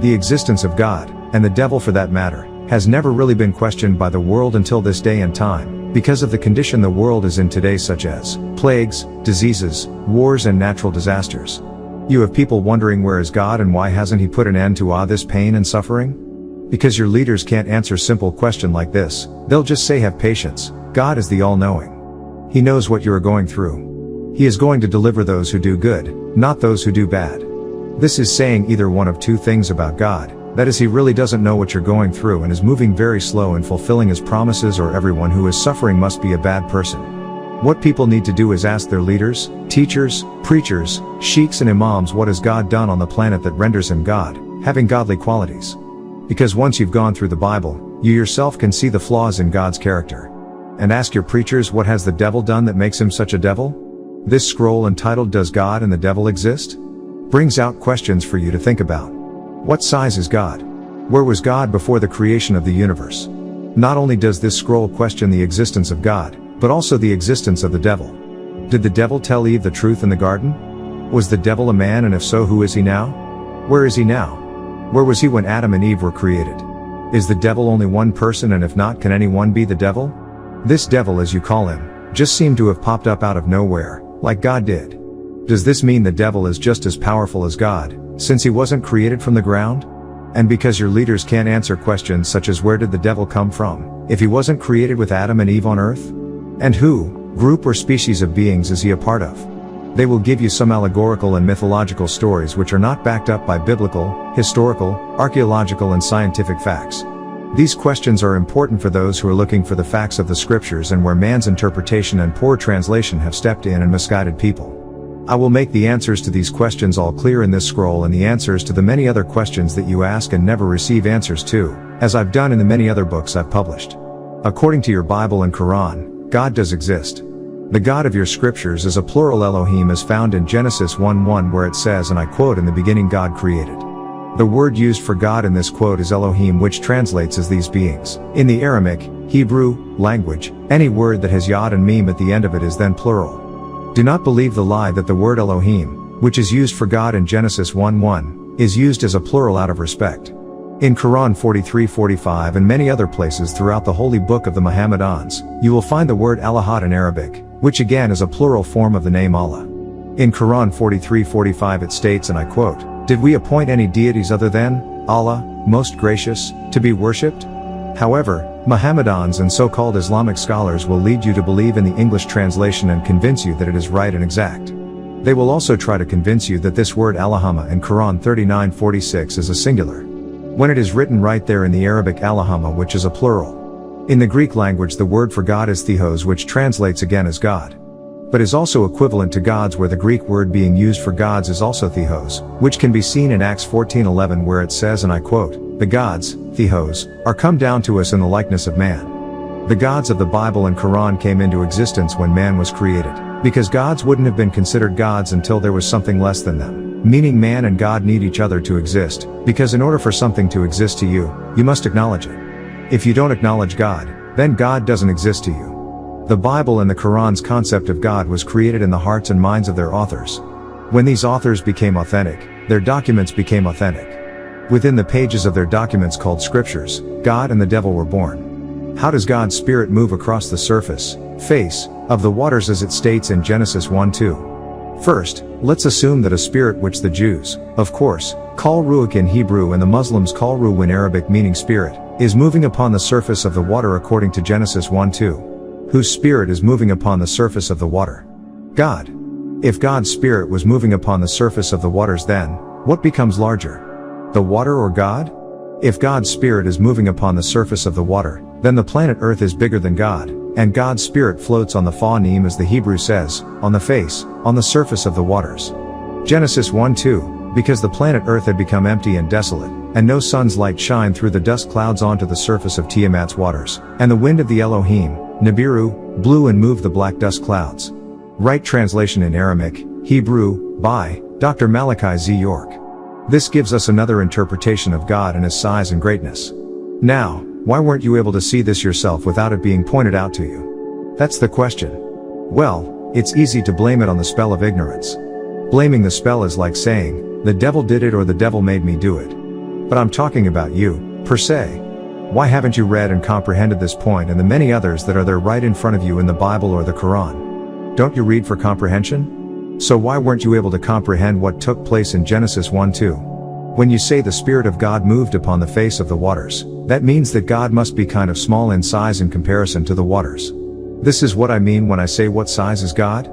The existence of God, and the devil for that matter, has never really been questioned by the world until this day and time, because of the condition the world is in today, such as plagues, diseases, wars and natural disasters. You have people wondering where is God and why hasn't he put an end to this pain and suffering? Because your leaders can't answer simple question like this. They'll just say have patience, God is the all-knowing. He knows what you are going through. He is going to deliver those who do good, not those who do bad. This is saying either one of two things about God. That is, he really doesn't know what you're going through and is moving very slow in fulfilling his promises, or everyone who is suffering must be a bad person. What people need to do is ask their leaders, teachers, preachers, sheikhs and imams, what has God done on the planet that renders him God, having godly qualities? Because once you've gone through the Bible, you yourself can see the flaws in God's character. And ask your preachers, what has the devil done that makes him such a devil? This scroll entitled Does God and the Devil Exist? Brings out questions for you to think about. What size is God? Where was God before the creation of the universe? Not only does this scroll question the existence of God, but also the existence of the devil. Did the devil tell Eve the truth in the garden? Was the devil a man, and if so, who is he now? Where is he now? Where was he when Adam and Eve were created? Is the devil only one person, and if not, can anyone be the devil? This devil, as you call him, just seemed to have popped up out of nowhere, like God did. Does this mean the devil is just as powerful as God, since he wasn't created from the ground? And because your leaders can't answer questions such as where did the devil come from, if he wasn't created with Adam and Eve on earth? And who, group or species of beings is he a part of? They will give you some allegorical and mythological stories which are not backed up by biblical, historical, archaeological and scientific facts. These questions are important for those who are looking for the facts of the scriptures and where man's interpretation and poor translation have stepped in and misguided people. I will make the answers to these questions all clear in this scroll, and the answers to the many other questions that you ask and never receive answers to, as I've done in the many other books I've published. According to your Bible and Quran, God does exist. The God of your scriptures is a plural Elohim, as found in Genesis 1:1, where it says, and I quote, in the beginning God created. The word used for God in this quote is Elohim, which translates as these beings. In the Aramaic, Hebrew, language, any word that has yod and meme at the end of it is then plural. Do not believe the lie that the word Elohim, which is used for God in Genesis 1:1, is used as a plural out of respect. In Quran 43:45 and many other places throughout the holy book of the Mohammedans, you will find the word Allahad in Arabic, which again is a plural form of the name Allah. In Quran 43:45 it states, and I quote, "Did we appoint any deities other than Allah, most gracious, to be worshipped?" However, Mohammedans and so-called Islamic scholars will lead you to believe in the English translation and convince you that it is right and exact. They will also try to convince you that this word Allahumma in Quran 39:46 is a singular, when it is written right there in the Arabic Allahumma, which is a plural. In the Greek language the word for God is theos, which translates again as God, but is also equivalent to gods, where the Greek word being used for gods is also theos, which can be seen in Acts 14:11, where it says, and I quote, "The gods, theos, are come down to us in the likeness of man." The gods of the Bible and Quran came into existence when man was created, because gods wouldn't have been considered gods until there was something less than them, meaning man and God need each other to exist, because in order for something to exist to you, you must acknowledge it. If you don't acknowledge God, then God doesn't exist to you. The Bible and the Quran's concept of God was created in the hearts and minds of their authors. When these authors became authentic, their documents became authentic. Within the pages of their documents called scriptures, God and the devil were born. How does God's spirit move across the face of the waters, as it states in Genesis 1:2? First, let's assume that a spirit, which the Jews, of course, call ruach in Hebrew and the Muslims call ruh in Arabic, meaning spirit, is moving upon the surface of the water according to Genesis 1:2. Whose spirit is moving upon the surface of the water? God. If God's spirit was moving upon the surface of the waters, then what becomes larger? The water or God? If God's spirit is moving upon the surface of the water, then the planet Earth is bigger than God, and God's spirit floats on the fa'nim, as the Hebrew says, on the surface of the waters. Genesis 1:2, because the planet Earth had become empty and desolate, and no sun's light shine through the dust clouds onto the surface of Tiamat's waters, and the wind of the Elohim, Nibiru, blew and moved the black dust clouds. Right translation in Aramaic, Hebrew, by Dr. Malachi Z. York. This gives us another interpretation of God and his size and greatness. Now, why weren't you able to see this yourself without it being pointed out to you? That's the question. Well, it's easy to blame it on the spell of ignorance. Blaming the spell is like saying, the devil did it or the devil made me do it. But I'm talking about you, per se. Why haven't you read and comprehended this point and the many others that are there right in front of you in the Bible or the Quran? Don't you read for comprehension? So why weren't you able to comprehend what took place in Genesis 1:2? When you say the Spirit of God moved upon the face of the waters, that means that God must be kind of small in size in comparison to the waters. This is what I mean when I say what size is God?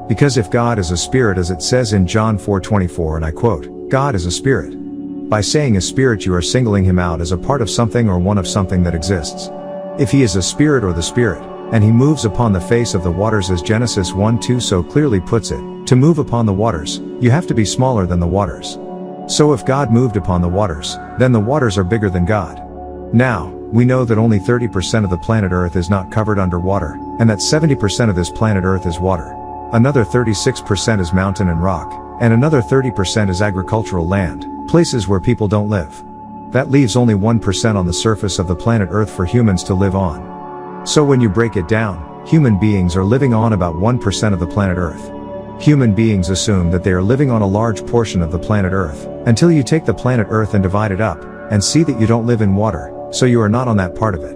Because if God is a spirit as it says in John 4:24 and I quote, God is a spirit. By saying a spirit you are singling him out as a part of something or one of something that exists. If he is a spirit or the Spirit, and he moves upon the face of the waters as Genesis 1:2 so clearly puts it, to move upon the waters, you have to be smaller than the waters. So if God moved upon the waters, then the waters are bigger than God. Now, we know that only 30% of the planet Earth is not covered under water, and that 70% of this planet Earth is water. Another 36% is mountain and rock, and another 30% is agricultural land, places where people don't live. That leaves only 1% on the surface of the planet Earth for humans to live on. So when you break it down, human beings are living on about 1% of the planet Earth. Human beings assume that they are living on a large portion of the planet Earth, until you take the planet Earth and divide it up, and see that you don't live in water, so you are not on that part of it.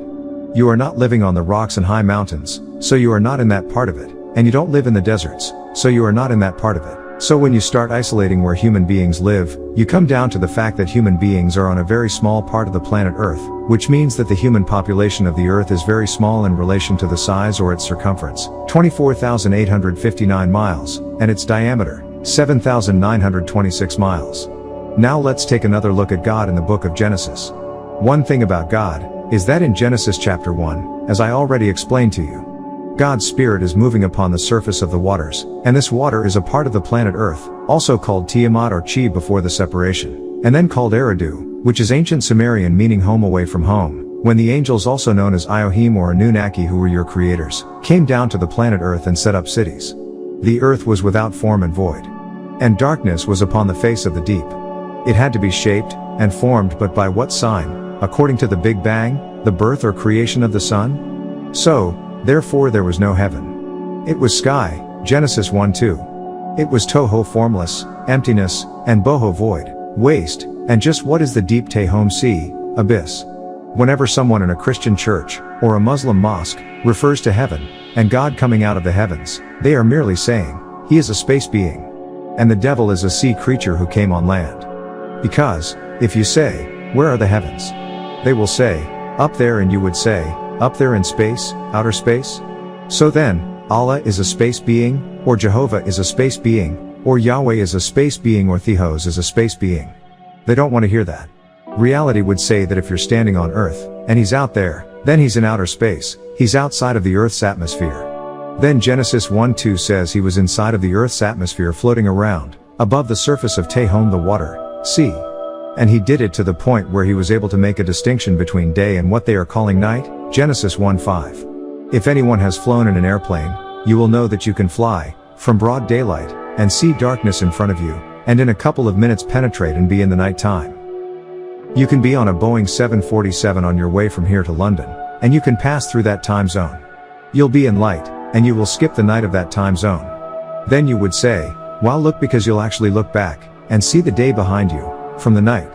You are not living on the rocks and high mountains, so you are not in that part of it, and you don't live in the deserts, so you are not in that part of it. So when you start isolating where human beings live, you come down to the fact that human beings are on a very small part of the planet Earth, which means that the human population of the Earth is very small in relation to the size or its circumference, 24,859 miles, and its diameter, 7,926 miles. Now let's take another look at God in the book of Genesis. One thing about God is that in Genesis chapter 1, as I already explained to you, God's Spirit is moving upon the surface of the waters, and this water is a part of the planet Earth, also called Tiamat or Chi before the separation, and then called Eridu, which is ancient Sumerian meaning home away from home, when the angels also known as Elohim or Anunnaki who were your creators, came down to the planet Earth and set up cities. The earth was without form and void. And darkness was upon the face of the deep. It had to be shaped and formed, but by what sign? According to the Big Bang, the birth or creation of the sun? So, therefore there was no heaven. It was sky, Genesis 1:2. It was toho formless, emptiness, and boho void, waste, and just what is the deep tehom sea, abyss. Whenever someone in a Christian church, or a Muslim mosque, refers to heaven, and God coming out of the heavens, they are merely saying, he is a space being. And the devil is a sea creature who came on land. Because, if you say, where are the heavens? They will say, up there, and you would say, up there in space, outer space? So then, Allah is a space being, or Jehovah is a space being, or Yahweh is a space being, or Theos is a space being. They don't want to hear that. Reality would say that if you're standing on Earth, and he's out there, then he's in outer space, he's outside of the Earth's atmosphere. Then Genesis 1:2 says he was inside of the Earth's atmosphere floating around, above the surface of Tehom the water, sea. And he did it to the point where he was able to make a distinction between day and what they are calling night, Genesis 1:5. If anyone has flown in an airplane, you will know that you can fly, from broad daylight, and see darkness in front of you, and in a couple of minutes penetrate and be in the night time. You can be on a Boeing 747 on your way from here to London, and you can pass through that time zone. You'll be in light, and you will skip the night of that time zone. Then you would say, well, look, because you'll actually look back, and see the day behind you, from the night.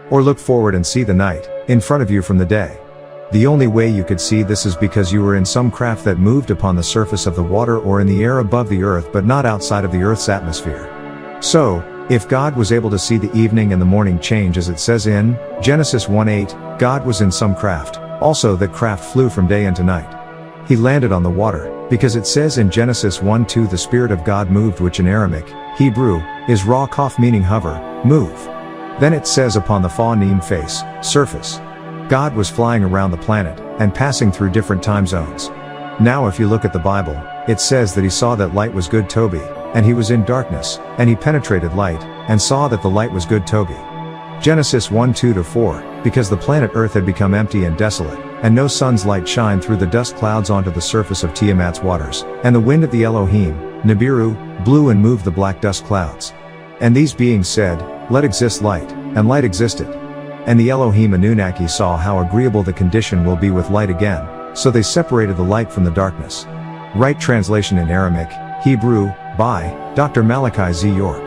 Or look forward and see the night, in front of you from the day. The only way you could see this is because you were in some craft that moved upon the surface of the water or in the air above the earth but not outside of the earth's atmosphere. So, if God was able to see the evening and the morning change as it says in Genesis 1:8, God was in some craft, also that craft flew from day into night. He landed on the water, because it says in Genesis 1:2 the Spirit of God moved, which in Aramaic, Hebrew, is ra kaf meaning hover, move. Then it says upon the fa-neem face, surface. God was flying around the planet, and passing through different time zones. Now if you look at the Bible, it says that he saw that light was good Toby, and he was in darkness, and he penetrated light, and saw that the light was good Toby. Genesis 1:2-4, because the planet Earth had become empty and desolate, and no sun's light shined through the dust clouds onto the surface of Tiamat's waters, and the wind of the Elohim, Nibiru, blew and moved the black dust clouds. And these beings said, let exist light, and light existed. And the Elohim Anunnaki saw how agreeable the condition will be with light again, so they separated the light from the darkness. Right translation in Aramaic, Hebrew, by Dr. Malachi Z. York.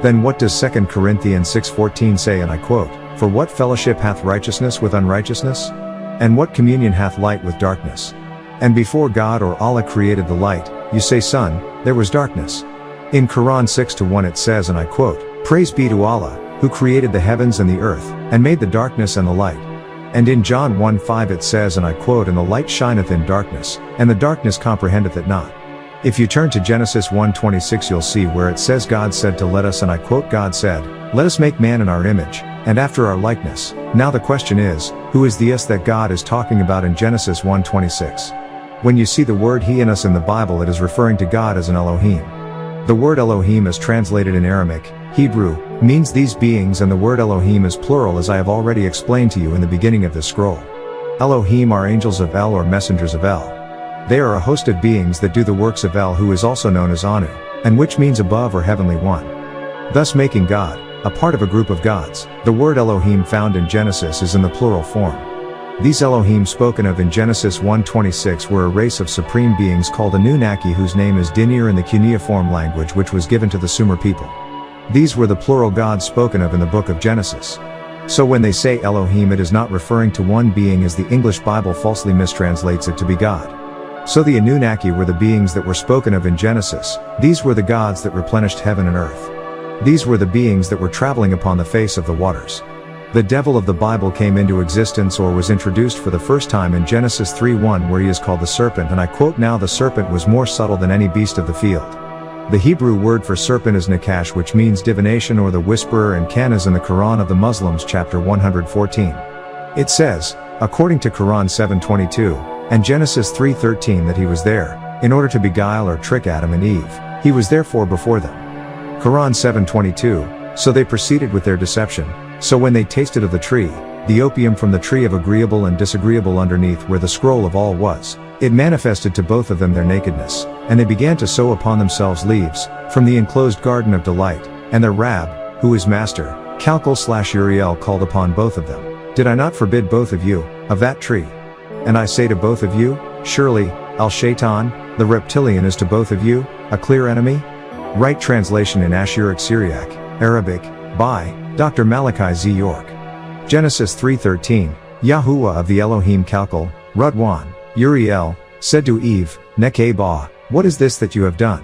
Then what does 2 Corinthians 6:14 say, and I quote, For what fellowship hath righteousness with unrighteousness? And what communion hath light with darkness? And before God or Allah created the light, you say Sun, there was darkness. In Quran 6:1 it says, and I quote, Praise be to Allah, who created the heavens and the earth, and made the darkness and the light. And in John 1:5 it says, and I quote, And the light shineth in darkness, and the darkness comprehendeth it not. If you turn to Genesis 1:26 you'll see where it says God said to let us, and I quote, God said, Let us make man in our image, and after our likeness. Now the question is, who is the us that God is talking about in Genesis 1:26? When you see the word he in us in the Bible, it is referring to God as an Elohim. The word Elohim is translated in Aramaic, Hebrew, means these beings, and the word Elohim is plural, as I have already explained to you in the beginning of this scroll. Elohim are angels of El or messengers of El. They are a host of beings that do the works of El, who is also known as Anu, and which means above or heavenly one. Thus making God a part of a group of gods. The word Elohim found in Genesis is in the plural form. These Elohim spoken of in Genesis 1:26 were a race of supreme beings called Anunnaki, whose name is Dinir in the cuneiform language, which was given to the Sumer people. These were the plural gods spoken of in the book of Genesis. So when they say Elohim, it is not referring to one being, as the English Bible falsely mistranslates it to be God. So the Anunnaki were the beings that were spoken of in Genesis. These were the gods that replenished heaven and earth. These were the beings that were traveling upon the face of the waters. The devil of the Bible came into existence, or was introduced for the first time, in Genesis 3:1, where he is called the serpent, and I quote, Now the serpent was more subtle than any beast of the field. The Hebrew word for serpent is nakash, which means divination or the whisperer, and kan is in the Quran of the Muslims, chapter 114. It says, according to Quran 7:22, and Genesis 3:13, that he was there, in order to beguile or trick Adam and Eve. He was therefore before them. Quran 7:22, so they proceeded with their deception. So when they tasted of the tree, the opium from the tree of agreeable and disagreeable underneath where the scroll of all was, it manifested to both of them their nakedness, and they began to sow upon themselves leaves, from the enclosed garden of delight, and their Rab, who is master, Kalkul/Uriel, called upon both of them. Did I not forbid both of you, of that tree? And I say to both of you, surely, Al-Shaitan, the reptilian, is to both of you, a clear enemy? Right translation in Ashuric Syriac, Arabic, by Dr. Malachi Z. York. Genesis 3:13, Yahuwah of the Elohim Kalkul, Rudwan, Uriel, said to Eve, Nekeh-ba, what is this that you have done?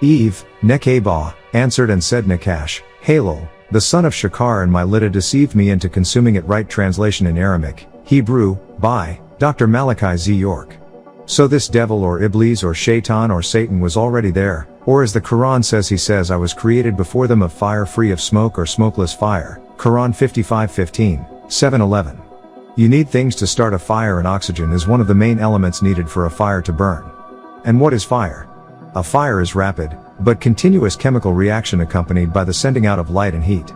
Eve, Nekeh-ba, answered and said, Nakash, Halil, the son of Shakar and Mylida deceived me into consuming it. Right translation in Aramaic, Hebrew, by Dr. Malachi Z. York. So this devil or Iblis or Shaitan or Satan was already there, or as the Quran says, he says, I was created before them of fire, free of smoke or smokeless fire, Quran 55:15, 7:11. You need things to start a fire, and oxygen is one of the main elements needed for a fire to burn. And what is fire? A fire is rapid, but continuous chemical reaction accompanied by the sending out of light and heat.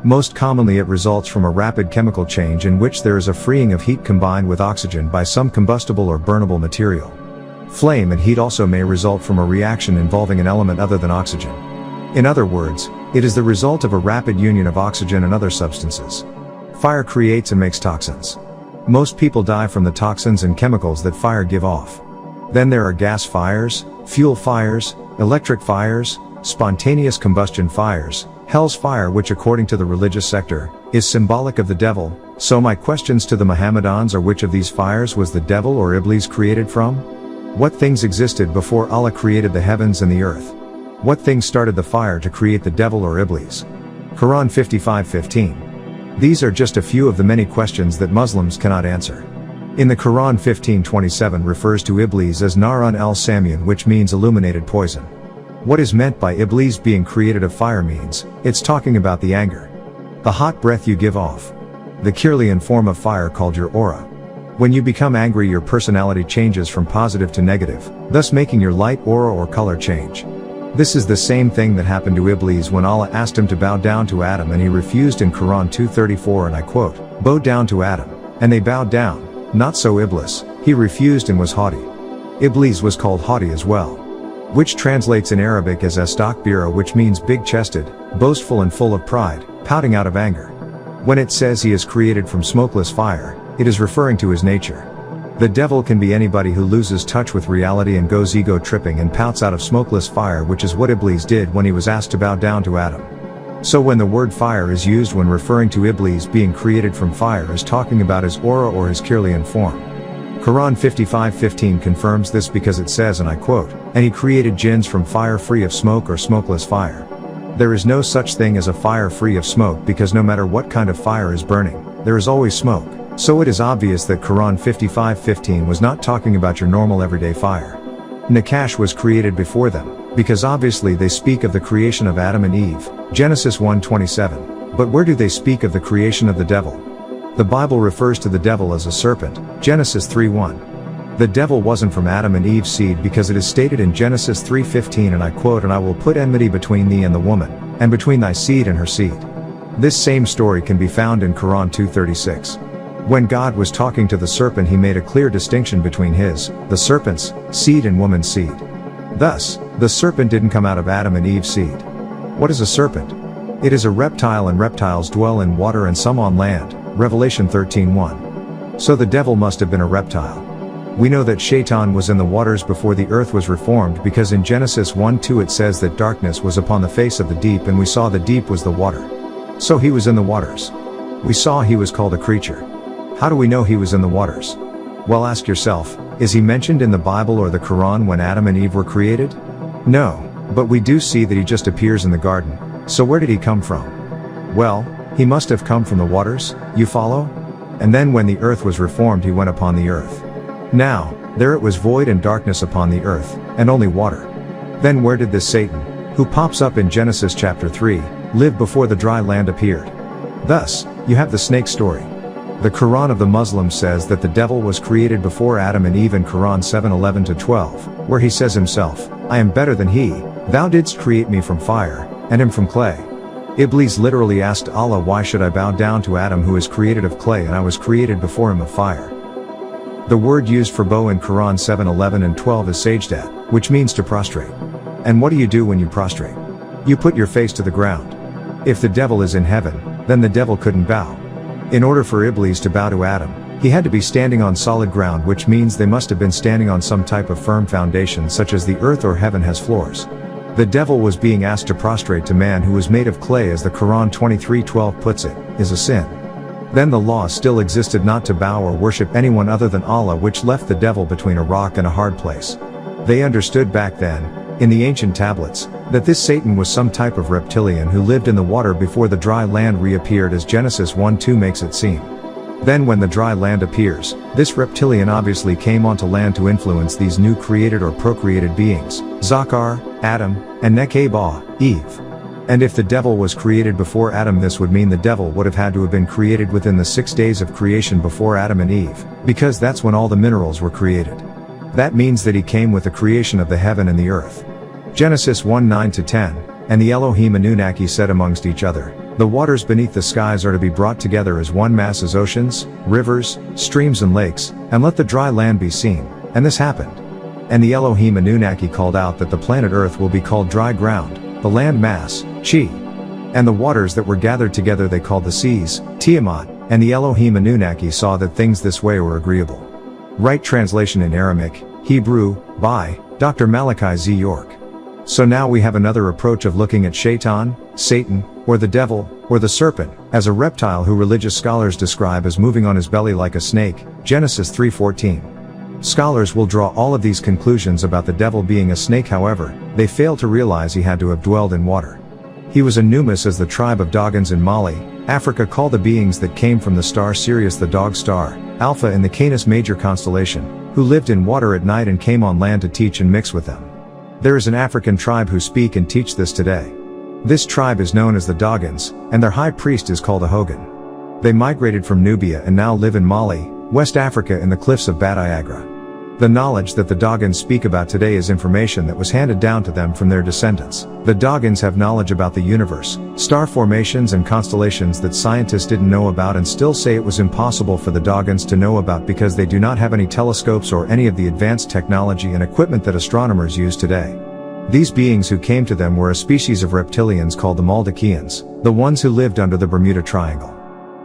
Most commonly it results from a rapid chemical change in which there is a freeing of heat combined with oxygen by some combustible or burnable material. Flame and heat also may result from a reaction involving an element other than oxygen. In other words, it is the result of a rapid union of oxygen and other substances. Fire creates and makes toxins. Most people die from the toxins and chemicals that fire give off. Then there are gas fires, fuel fires, electric fires, spontaneous combustion fires, hell's fire, which according to the religious sector, is symbolic of the devil. So my questions to the Mohammedans are, which of these fires was the devil or Iblis created from? What things existed before Allah created the heavens and the earth? What things started the fire to create the devil or Iblis? Quran 55:15. These are just a few of the many questions that Muslims cannot answer. In the Quran 15:27 refers to Iblis as Narun al-Samyun, which means illuminated poison. What is meant by Iblis being created of fire means, it's talking about the anger. The hot breath you give off. The Kirlian form of fire called your aura. When you become angry, your personality changes from positive to negative, thus making your light, aura or color change. This is the same thing that happened to Iblis when Allah asked him to bow down to Adam and he refused in Quran 2:34, and I quote, bow down to Adam, and they bowed down. Not so Iblis, he refused and was haughty. Iblis was called haughty as well, which translates in Arabic as astakbira, which means big-chested, boastful and full of pride, pouting out of anger. When it says he is created from smokeless fire, it is referring to his nature. The devil can be anybody who loses touch with reality and goes ego-tripping and pouts out of smokeless fire, which is what Iblis did when he was asked to bow down to Adam. So when the word fire is used when referring to Iblis being created from fire is talking about his aura or his Kirlian form. Quran 55:15 confirms this because it says, and I quote, "And he created jinns from fire free of smoke or smokeless fire." There is no such thing as a fire free of smoke because no matter what kind of fire is burning, there is always smoke. So it is obvious that Quran 55:15 was not talking about your normal everyday fire. Nakash was created before them, because obviously they speak of the creation of Adam and Eve, Genesis 1:27. But where do they speak of the creation of the devil? The Bible refers to the devil as a serpent, Genesis 3:1. The devil wasn't from Adam and Eve's seed because it is stated in Genesis 3:15, and I quote, "And I will put enmity between thee and the woman, and between thy seed and her seed." This same story can be found in Quran 2:36. When God was talking to the serpent, he made a clear distinction between his, the serpent's, seed and woman's seed. Thus, the serpent didn't come out of Adam and Eve's seed. What is a serpent? It is a reptile, and reptiles dwell in water and some on land, Revelation 13:1. So the devil must have been a reptile. We know that Shaitan was in the waters before the earth was reformed because in Genesis 1:2 it says that darkness was upon the face of the deep, and we saw the deep was the water. So he was in the waters. We saw he was called a creature. How do we know he was in the waters? Well, ask yourself, is he mentioned in the Bible or the Quran when Adam and Eve were created? No, but we do see that he just appears in the garden. So where did he come from? Well, he must have come from the waters, you follow? And then when the earth was reformed, he went upon the earth. Now, there it was void and darkness upon the earth, and only water. Then where did this Satan, who pops up in Genesis chapter 3, live before the dry land appeared? Thus, you have the snake story. The Quran of the Muslims says that the devil was created before Adam and Eve in Quran 7:11-12, where he says himself, "I am better than he, thou didst create me from fire, and him from clay." Iblis literally asked Allah, "Why should I bow down to Adam who is created of clay and I was created before him of fire?" The word used for bow in Quran 7:11-12 is sajdat, which means to prostrate. And what do you do when you prostrate? You put your face to the ground. If the devil is in heaven, then the devil couldn't bow. In order for Iblis to bow to Adam, he had to be standing on solid ground, which means they must have been standing on some type of firm foundation such as the earth or heaven has floors. The devil was being asked to prostrate to man who was made of clay, as the Quran 23:12 puts it, is a sin. Then the law still existed not to bow or worship anyone other than Allah, which left the devil between a rock and a hard place. They understood back then, in the ancient tablets, that this Satan was some type of reptilian who lived in the water before the dry land reappeared, as Genesis 1:2 makes it seem. Then when the dry land appears, this reptilian obviously came onto land to influence these new created or procreated beings, Zakar, Adam, and Nekeba, Eve. And if the devil was created before Adam, this would mean the devil would have had to have been created within the 6 days of creation before Adam and Eve, because that's when all the minerals were created. That means that he came with the creation of the heaven and the earth. Genesis 1:9-10, "And the Elohim Anunnaki said amongst each other, the waters beneath the skies are to be brought together as one mass as oceans, rivers, streams and lakes, and let the dry land be seen. And this happened. And the Elohim Anunnaki called out that the planet earth will be called dry ground, the land mass, Chi. And the waters that were gathered together they called the seas, Tiamat, and the Elohim Anunnaki saw that things this way were agreeable." Right translation in Aramaic, Hebrew, by Dr. Malachi Z. York. So now we have another approach of looking at Shaitan, Satan, or the devil, or the serpent, as a reptile who religious scholars describe as moving on his belly like a snake, Genesis 3:14. Scholars will draw all of these conclusions about the devil being a snake, however, they fail to realize he had to have dwelled in water. He was a Numus, as the tribe of Dogons in Mali, Africa, call the beings that came from the star Sirius the dog star, Alpha in the Canis Major constellation, who lived in water at night and came on land to teach and mix with them. There is an African tribe who speak and teach this today. This tribe is known as the Dogons, and their high priest is called a Hogan. They migrated from Nubia and now live in Mali, West Africa, in the cliffs of Badiagra. The knowledge that the Dogons speak about today is information that was handed down to them from their descendants. The Dogons have knowledge about the universe, star formations and constellations that scientists didn't know about and still say it was impossible for the Dogons to know about because they do not have any telescopes or any of the advanced technology and equipment that astronomers use today. These beings who came to them were a species of reptilians called the Maldakians, the ones who lived under the Bermuda Triangle.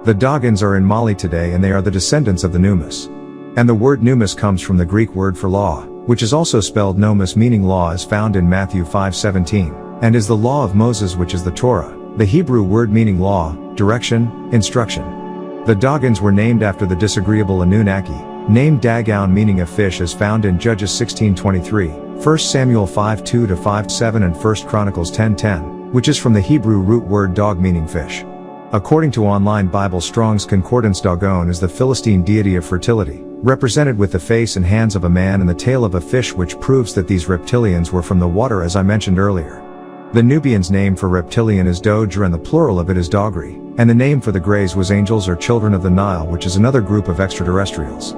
The Dogons are in Mali today and they are the descendants of the Numus. And the word Numus comes from the Greek word for law, which is also spelled nomos, meaning law, as found in Matthew 5:17, and is the law of Moses, which is the Torah. the Hebrew word meaning law, direction, instruction. The Dagons were named after the disagreeable Anunnaki, named Dagon meaning a fish, as found in Judges 16:23, 1 Samuel 5:2-5:7 and 1 Chronicles 10:10, which is from the Hebrew root word dog meaning fish. According to online Bible Strong's Concordance, Dagon is the Philistine deity of fertility, represented with the face and hands of a man and the tail of a fish, which proves that these reptilians were from the water, as I mentioned earlier. The Nubians' name for reptilian is Dodger and the plural of it is Dogri, and the name for the Greys was angels or children of the Nile, which is another group of extraterrestrials.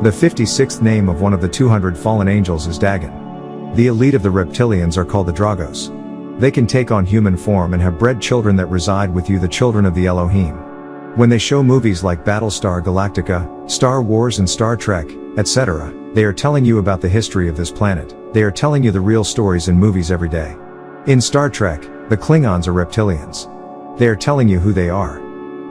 The 56th name of one of the 200 fallen angels is Dagon. The elite of the reptilians are called the Dragos. They can take on human form and have bred children that reside with you, the children of the Elohim. When they show movies like Battlestar Galactica, Star Wars and Star Trek, etc., they are telling you about the history of this planet. They are telling you the real stories in movies every day. In Star Trek, the Klingons are reptilians. They are telling you who they are.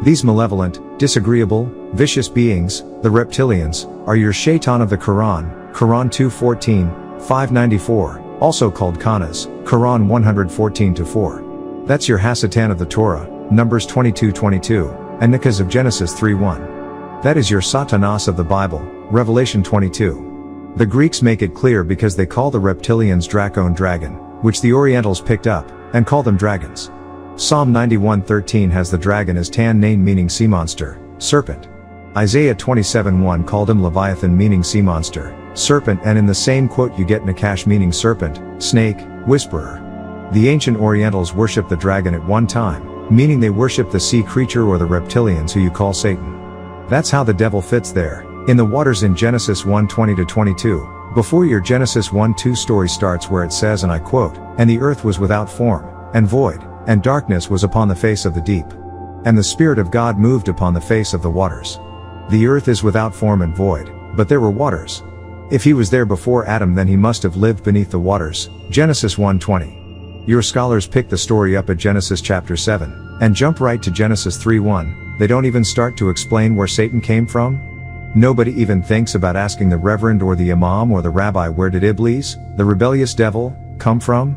These malevolent, disagreeable, vicious beings, the reptilians, are your shaitan of the Quran, Quran 2:14, 594, also called Khanas, Quran 114-4. That's your Hasatan of the Torah, Numbers 22:22, and Nikas of Genesis 3:1. That is your Satanas of the Bible, Revelation 22. The Greeks make it clear because they call the reptilians Drakon, dragon, which the Orientals picked up, and call them dragons. Psalm 91:13 has the dragon as Tan Nain meaning sea monster, serpent. Isaiah 27:1 called him Leviathan meaning sea monster, serpent, and in the same quote you get Nakash meaning serpent, snake, whisperer. The ancient Orientals worshipped the dragon at one time, meaning they worship the sea creature or the reptilians who you call Satan. That's how the devil fits there, in the waters in Genesis 1:20-22, before your Genesis 1:2 story starts, where it says, and I quote, "And the earth was without form, and void, and darkness was upon the face of the deep. And the Spirit of God moved upon the face of the waters." The earth is without form and void, but there were waters. If he was there before Adam, then he must have lived beneath the waters, Genesis 1:20. Your scholars pick the story up at Genesis chapter 7, and jump right to Genesis 3:1, they don't even start to explain where Satan came from. Nobody even thinks about asking the reverend or the imam or the rabbi, where did Iblis, the rebellious devil, come from?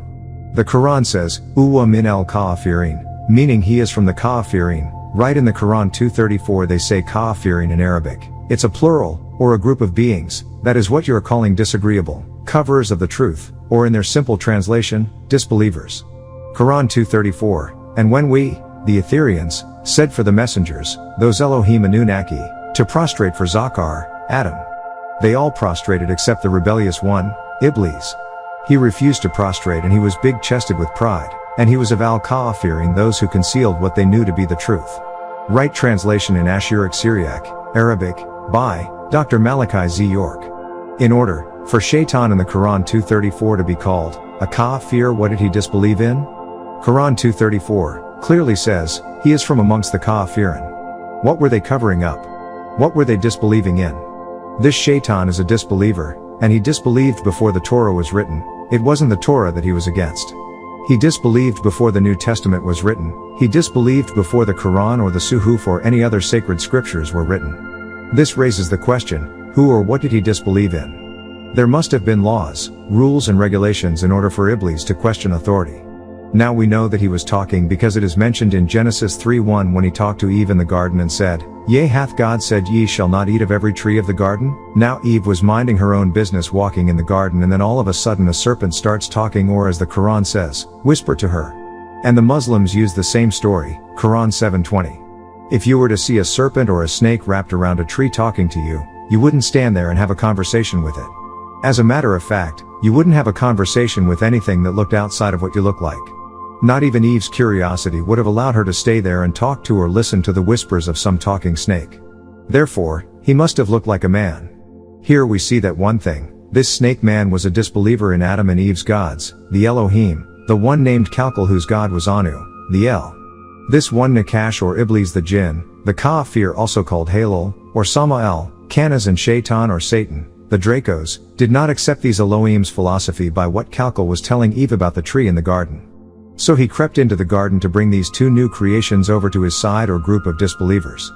The Quran says, Uwa min al-Kafirin, meaning he is from the Kafirin, right in the Quran 2:34 they say Kafirin in Arabic. It's a plural, or a group of beings, that is what you are calling disagreeable, coverers of the truth, or in their simple translation, disbelievers. Quran 2:34, and when we, the Etherians, said for the messengers, those Elohim Anunnaki, to prostrate for Zakar, Adam. They all prostrated except the rebellious one, Iblis. He refused to prostrate, and he was big-chested with pride, and he was of al-Kafirin, those who concealed what they knew to be the truth. Right translation in Ashuric Syriac, Arabic, by Dr. Malachi Z. York. In order for Shaitan in the Quran 2:34 to be called a kafir, what did he disbelieve in? Quran 2:34 clearly says, he is from amongst the kafirin. What were they covering up? What were they disbelieving in? This Shaitan is a disbeliever, and he disbelieved before the Torah was written. It wasn't the Torah that he was against. He disbelieved before the New Testament was written. He disbelieved before the Quran or the Suhuf or any other sacred scriptures were written. This raises the question, who or what did he disbelieve in? There must have been laws, rules and regulations in order for Iblis to question authority. Now we know that he was talking because it is mentioned in Genesis 3:1 when he talked to Eve in the garden and said, Yea, hath God said, ye shall not eat of every tree of the garden? Now Eve was minding her own business walking in the garden, and then all of a sudden a serpent starts talking, or as the Quran says, whisper to her. And the Muslims use the same story, Quran 7:20. If you were to see a serpent or a snake wrapped around a tree talking to you, you wouldn't stand there and have a conversation with it. As a matter of fact, you wouldn't have a conversation with anything that looked outside of what you look like. Not even Eve's curiosity would have allowed her to stay there and talk to or listen to the whispers of some talking snake. Therefore, he must have looked like a man. Here we see that one thing, this snake man was a disbeliever in Adam and Eve's gods, the Elohim, the one named Kalkal whose god was Anu, the El. This one Nakash or Iblis the jinn, the Kafir also called Halal, or Samael, Kanas and Shaitan or Satan, the Dracos, did not accept these Elohim's philosophy by what Kalkal was telling Eve about the tree in the garden. So he crept into the garden to bring these two new creations over to his side or group of disbelievers.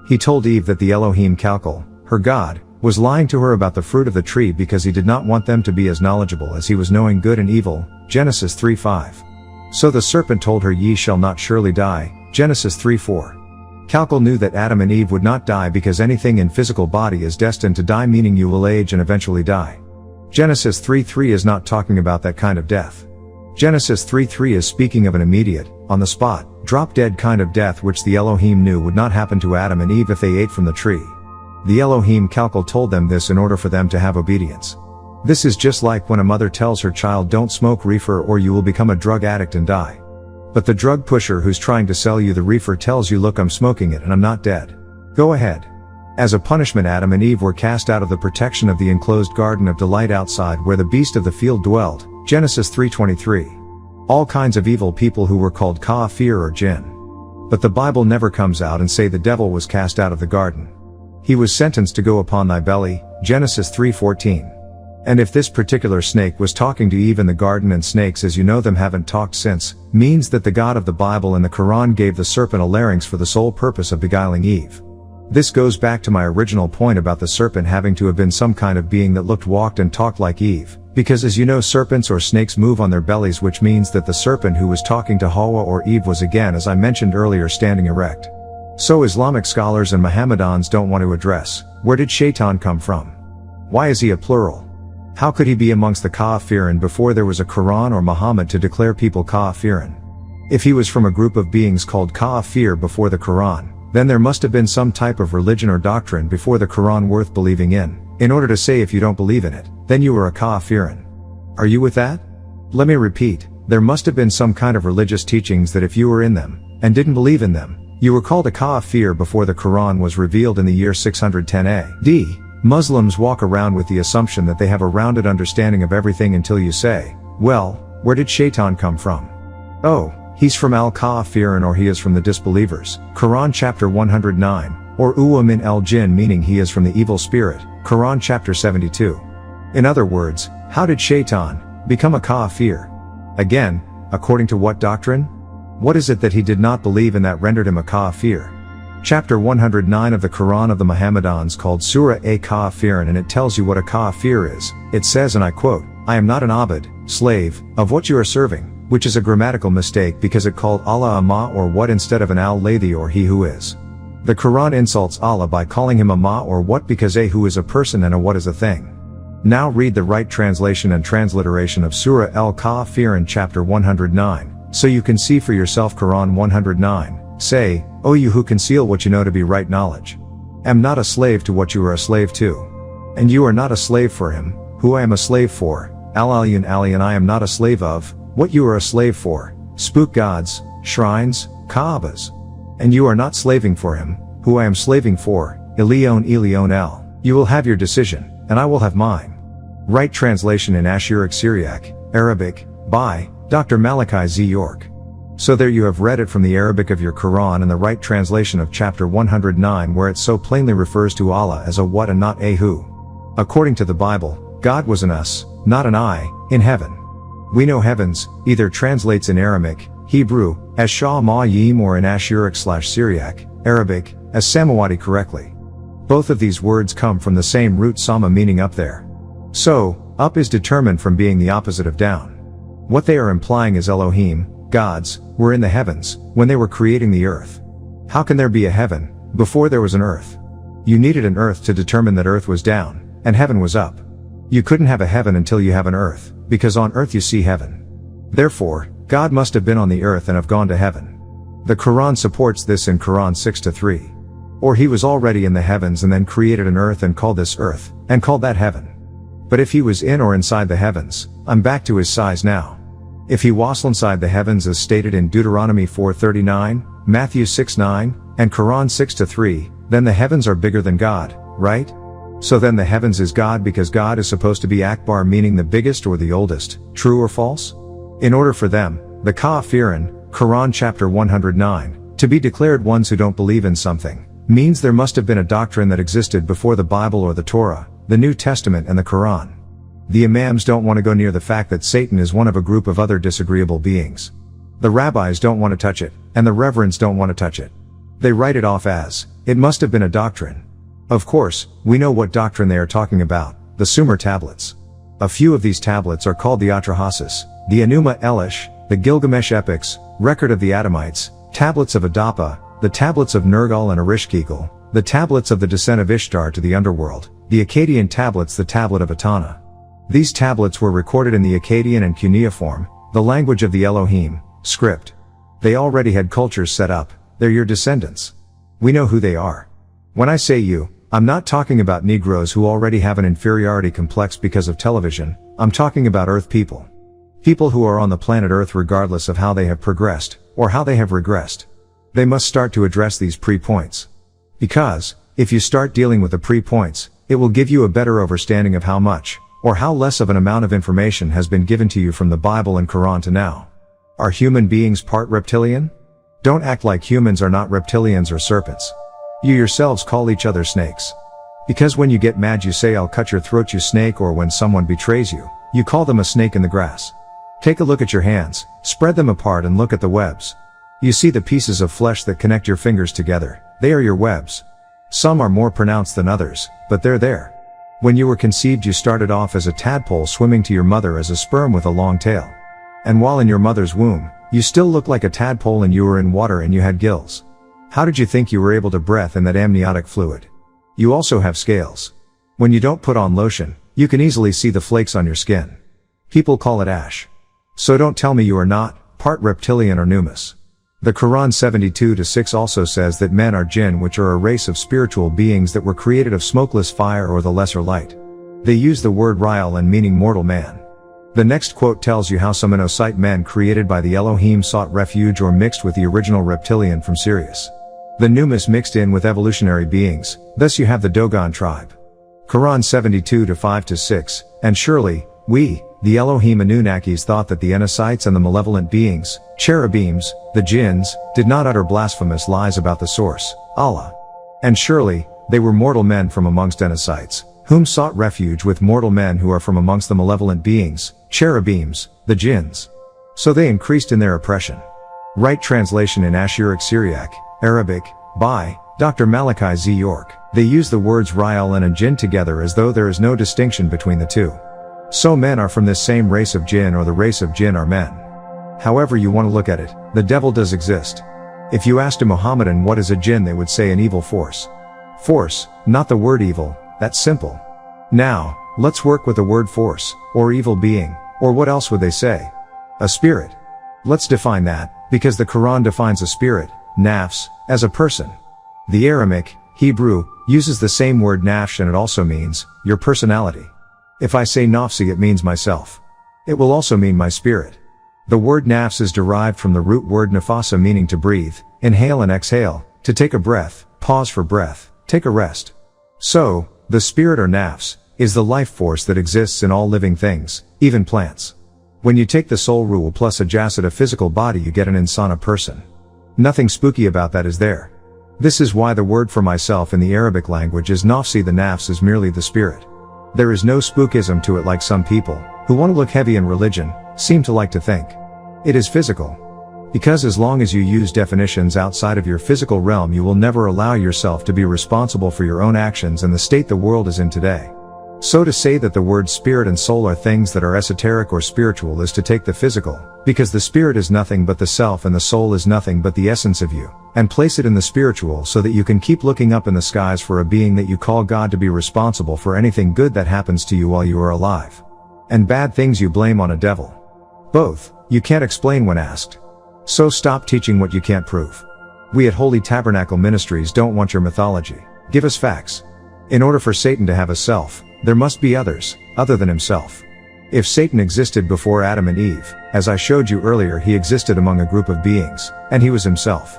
He told Eve that the Elohim Kalkal, her god, was lying to her about the fruit of the tree because he did not want them to be as knowledgeable as he was knowing good and evil, Genesis 3:5. So the serpent told her, ye shall not surely die, Genesis 3:4. Calcul knew that Adam and Eve would not die because anything in physical body is destined to die, meaning you will age and eventually die. Genesis 3:3 is not talking about that kind of death. Genesis 3:3 is speaking of an immediate, on the spot, drop-dead kind of death which the Elohim knew would not happen to Adam and Eve if they ate from the tree. The Elohim Calcul told them this in order for them to have obedience. This is just like when a mother tells her child, don't smoke reefer or you will become a drug addict and die. But the drug pusher who's trying to sell you the reefer tells you, look, I'm smoking it and I'm not dead. Go ahead. As a punishment, Adam and Eve were cast out of the protection of the enclosed garden of delight outside where the beast of the field dwelled, Genesis 3:23. All kinds of evil people who were called kafir or jinn. But the Bible never comes out and say the devil was cast out of the garden. He was sentenced to go upon thy belly, Genesis 3:14. And if this particular snake was talking to Eve in the garden, and snakes as you know them haven't talked since, means that the God of the Bible and the Quran gave the serpent a larynx for the sole purpose of beguiling Eve. This goes back to my original point about the serpent having to have been some kind of being that looked, walked and talked like Eve, because as you know, serpents or snakes move on their bellies, which means that the serpent who was talking to Hawa or Eve was, again as I mentioned earlier, standing erect. So Islamic scholars and Mohammedans don't want to address, where did Shaitan come from? Why is he a plural? How could he be amongst the Kafirin before there was a Quran or Muhammad to declare people Kafirin? If he was from a group of beings called Kafir before the Quran, then there must have been some type of religion or doctrine before the Quran worth believing in order to say if you don't believe in it, then you are a Kafirin. Are you with that? Let me repeat, there must have been some kind of religious teachings that if you were in them, and didn't believe in them, you were called a Kafir before the Quran was revealed in the year 610 AD. Muslims walk around with the assumption that they have a rounded understanding of everything until you say, well, where did Shaitan come from? Oh, he's from al-Kafirin, or he is from the disbelievers, Quran chapter 109, or Uwa min al-Jinn, meaning he is from the evil spirit, Quran chapter 72. In other words, how did Shaitan become a Kafir? Again, according to what doctrine? What is it that he did not believe in that rendered him a Kafir? Chapter 109 of the Quran of the Mohammedans called Surah Kafirin, and it tells you what a Kafir is. It says, and I quote, I am not an abd, slave, of what you are serving, which is a grammatical mistake because it called Allah Ama or what instead of an al-Ladhi or he who is. The Quran insults Allah by calling him Ama or what because a who is a person and a what is a thing. Now read the right translation and transliteration of Surah Al-Kafirin chapter 109, so you can see for yourself. Quran 109. Say, O you who conceal what you know to be right knowledge. Am not a slave to what you are a slave to. And you are not a slave for him, who I am a slave for, Al-Aliyun Ali, and I am not a slave of, what you are a slave for, spook gods, shrines, Kaabas. And you are not slaving for him, who I am slaving for, Elion El. You will have your decision, and I will have mine. Right translation in Ashuric Syriac, Arabic, by Dr. Malachi Z. York. So there you have read it from the Arabic of your Quran and the right translation of chapter 109, where it so plainly refers to Allah as a what and not a who. According to the Bible, God was an us, not an I, in heaven. We know heavens either translates in Aramaic, Hebrew, as Shah Ma-Yim, or in Ashuric/Syriac, Arabic, as Samawati correctly. Both of these words come from the same root sama, meaning up there. So, up is determined from being the opposite of down. What they are implying is Elohim, gods, were in the heavens, when they were creating the earth. How can there be a heaven, before there was an earth? You needed an earth to determine that earth was down, and heaven was up. You couldn't have a heaven until you have an earth, because on earth you see heaven. Therefore, God must have been on the earth and have gone to heaven. The Quran supports this in Quran 6:3. Or he was already in the heavens and then created an earth and called this earth, and called that heaven. But if he was in or inside the heavens, I'm back to his size now. If he was inside the heavens as stated in Deuteronomy 4:39, Matthew 6:9, and Quran 6:3, then the heavens are bigger than God, right? So then the heavens is God because God is supposed to be Akbar, meaning the biggest or the oldest, true or false? In order for them, the Kafirin, Quran chapter 109, to be declared ones who don't believe in something, means there must have been a doctrine that existed before the Bible or the Torah, the New Testament and the Quran. The Imams don't want to go near the fact that Satan is one of a group of other disagreeable beings. The rabbis don't want to touch it, and the reverends don't want to touch it. They write it off as, it must have been a doctrine. Of course, we know what doctrine they are talking about, the Sumer tablets. A few of these tablets are called the Atrahasis, the Enuma Elish, the Gilgamesh epics, record of the Adamites, tablets of Adapa, the tablets of Nergal and Erishkigal, the tablets of the descent of Ishtar to the underworld, the Akkadian tablets, the tablet of Etana. These tablets were recorded in the Akkadian and cuneiform, the language of the Elohim, script. They already had cultures set up, they're your descendants. We know who they are. When I say you, I'm not talking about Negroes who already have an inferiority complex because of television, I'm talking about Earth people. People who are on the planet Earth regardless of how they have progressed, or how they have regressed. They must start to address these pre-points. Because, if you start dealing with the pre-points, it will give you a better understanding of how much, or how less of an amount of information has been given to you from the Bible and Quran to now. Are human beings part reptilian? Don't act like humans are not reptilians or serpents. You yourselves call each other snakes. Because when you get mad you say I'll cut your throat you snake, or when someone betrays you, you call them a snake in the grass. Take a look at your hands, spread them apart and look at the webs. You see the pieces of flesh that connect your fingers together, they are your webs. Some are more pronounced than others, but they're there. When you were conceived you started off as a tadpole swimming to your mother as a sperm with a long tail. And while in your mother's womb, you still looked like a tadpole and you were in water and you had gills. How did you think you were able to breathe in that amniotic fluid? You also have scales. When you don't put on lotion, you can easily see the flakes on your skin. People call it ash. So don't tell me you are not part reptilian or numus. The Quran 72:6 also says that men are jinn, which are a race of spiritual beings that were created of smokeless fire or the lesser light. They use the word Ra'al and meaning mortal man. The next quote tells you how some Innosite men created by the Elohim sought refuge or mixed with the original reptilian from Sirius. The Numus mixed in with evolutionary beings, thus you have the Dogon tribe. Quran 72:5-6, and surely, we, the Elohim Anunnakis, thought that the Innosites and the malevolent beings, cherubims, the jinns, did not utter blasphemous lies about the source, Allah. And surely, they were mortal men from amongst Innosites, whom sought refuge with mortal men who are from amongst the malevolent beings, cherubims, the jinns. So they increased in their oppression. Right translation in Ashuric Syriac, Arabic, by Dr. Malachi Z. York. They use the words Ra'al and a jinn together as though there is no distinction between the two. So men are from this same race of jinn, or the race of jinn are men. However you want to look at it, the devil does exist. If you asked a Mohammedan what is a jinn, they would say an evil force. Force, not the word evil, that's simple. Now, let's work with the word force, or evil being, or what else would they say? A spirit. Let's define that, because the Quran defines a spirit, nafs, as a person. The Aramaic, Hebrew, uses the same word nafsh and it also means, your personality. If I say nafsi it means myself. It will also mean my spirit. The word nafs is derived from the root word nafasa, meaning to breathe, inhale and exhale, to take a breath, pause for breath, take a rest. So, the spirit or nafs, is the life force that exists in all living things, even plants. When you take the soul rule plus adjust a physical body you get an insana person. Nothing spooky about that, is there? This is why the word for myself in the Arabic language is nafsi. The nafs is merely the spirit. There is no spookism to it like some people, who want to look heavy in religion, seem to like to think. It is physical. Because as long as you use definitions outside of your physical realm you will never allow yourself to be responsible for your own actions and the state the world is in today. So to say that the words spirit and soul are things that are esoteric or spiritual is to take the physical, because the spirit is nothing but the self and the soul is nothing but the essence of you, and place it in the spiritual so that you can keep looking up in the skies for a being that you call God to be responsible for anything good that happens to you while you are alive. And bad things you blame on a devil. Both, you can't explain when asked. So stop teaching what you can't prove. We at Holy Tabernacle Ministries don't want your mythology. Give us facts. In order for Satan to have a self, there must be others, other than himself. If Satan existed before Adam and Eve, as I showed you earlier, he existed among a group of beings, and he was himself.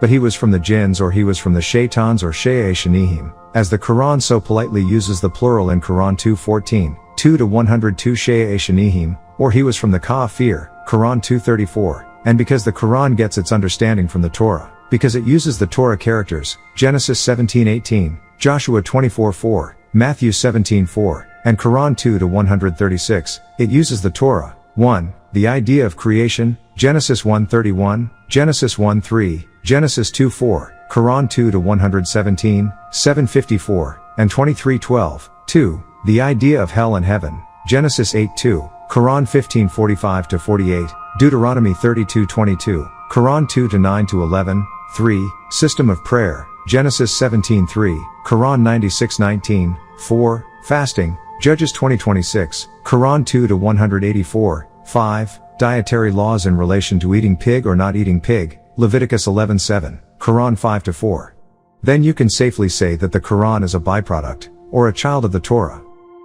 But he was from the jinns, or he was from the shaitans or shay'e-shanihim, as the Quran so politely uses the plural in Quran 2:14, 2-102 shay'e-shanihim, or he was from the kafir, Quran 2:34, and because the Quran gets its understanding from the Torah, because it uses the Torah characters, Genesis 17:18, Joshua 24:4, Matthew 17:4, and Quran 2-136, it uses the Torah, 1, the idea of creation, Genesis 1:31, Genesis 1:3, Genesis 2:4, Quran 2-117, 7:54, and 23:12, 2, the idea of hell and heaven, Genesis 8:2, Quran 15:45-48, Deuteronomy 32:22, Quran 2:9-11, 3, System of Prayer, Genesis 17:3, Quran 96:19, 4, Fasting, Judges 20:26, Quran 2-184, 5, Dietary laws in relation to eating pig or not eating pig, Leviticus 11:7, Quran 5-4. Then you can safely say that the Quran is a byproduct, or a child of the Torah.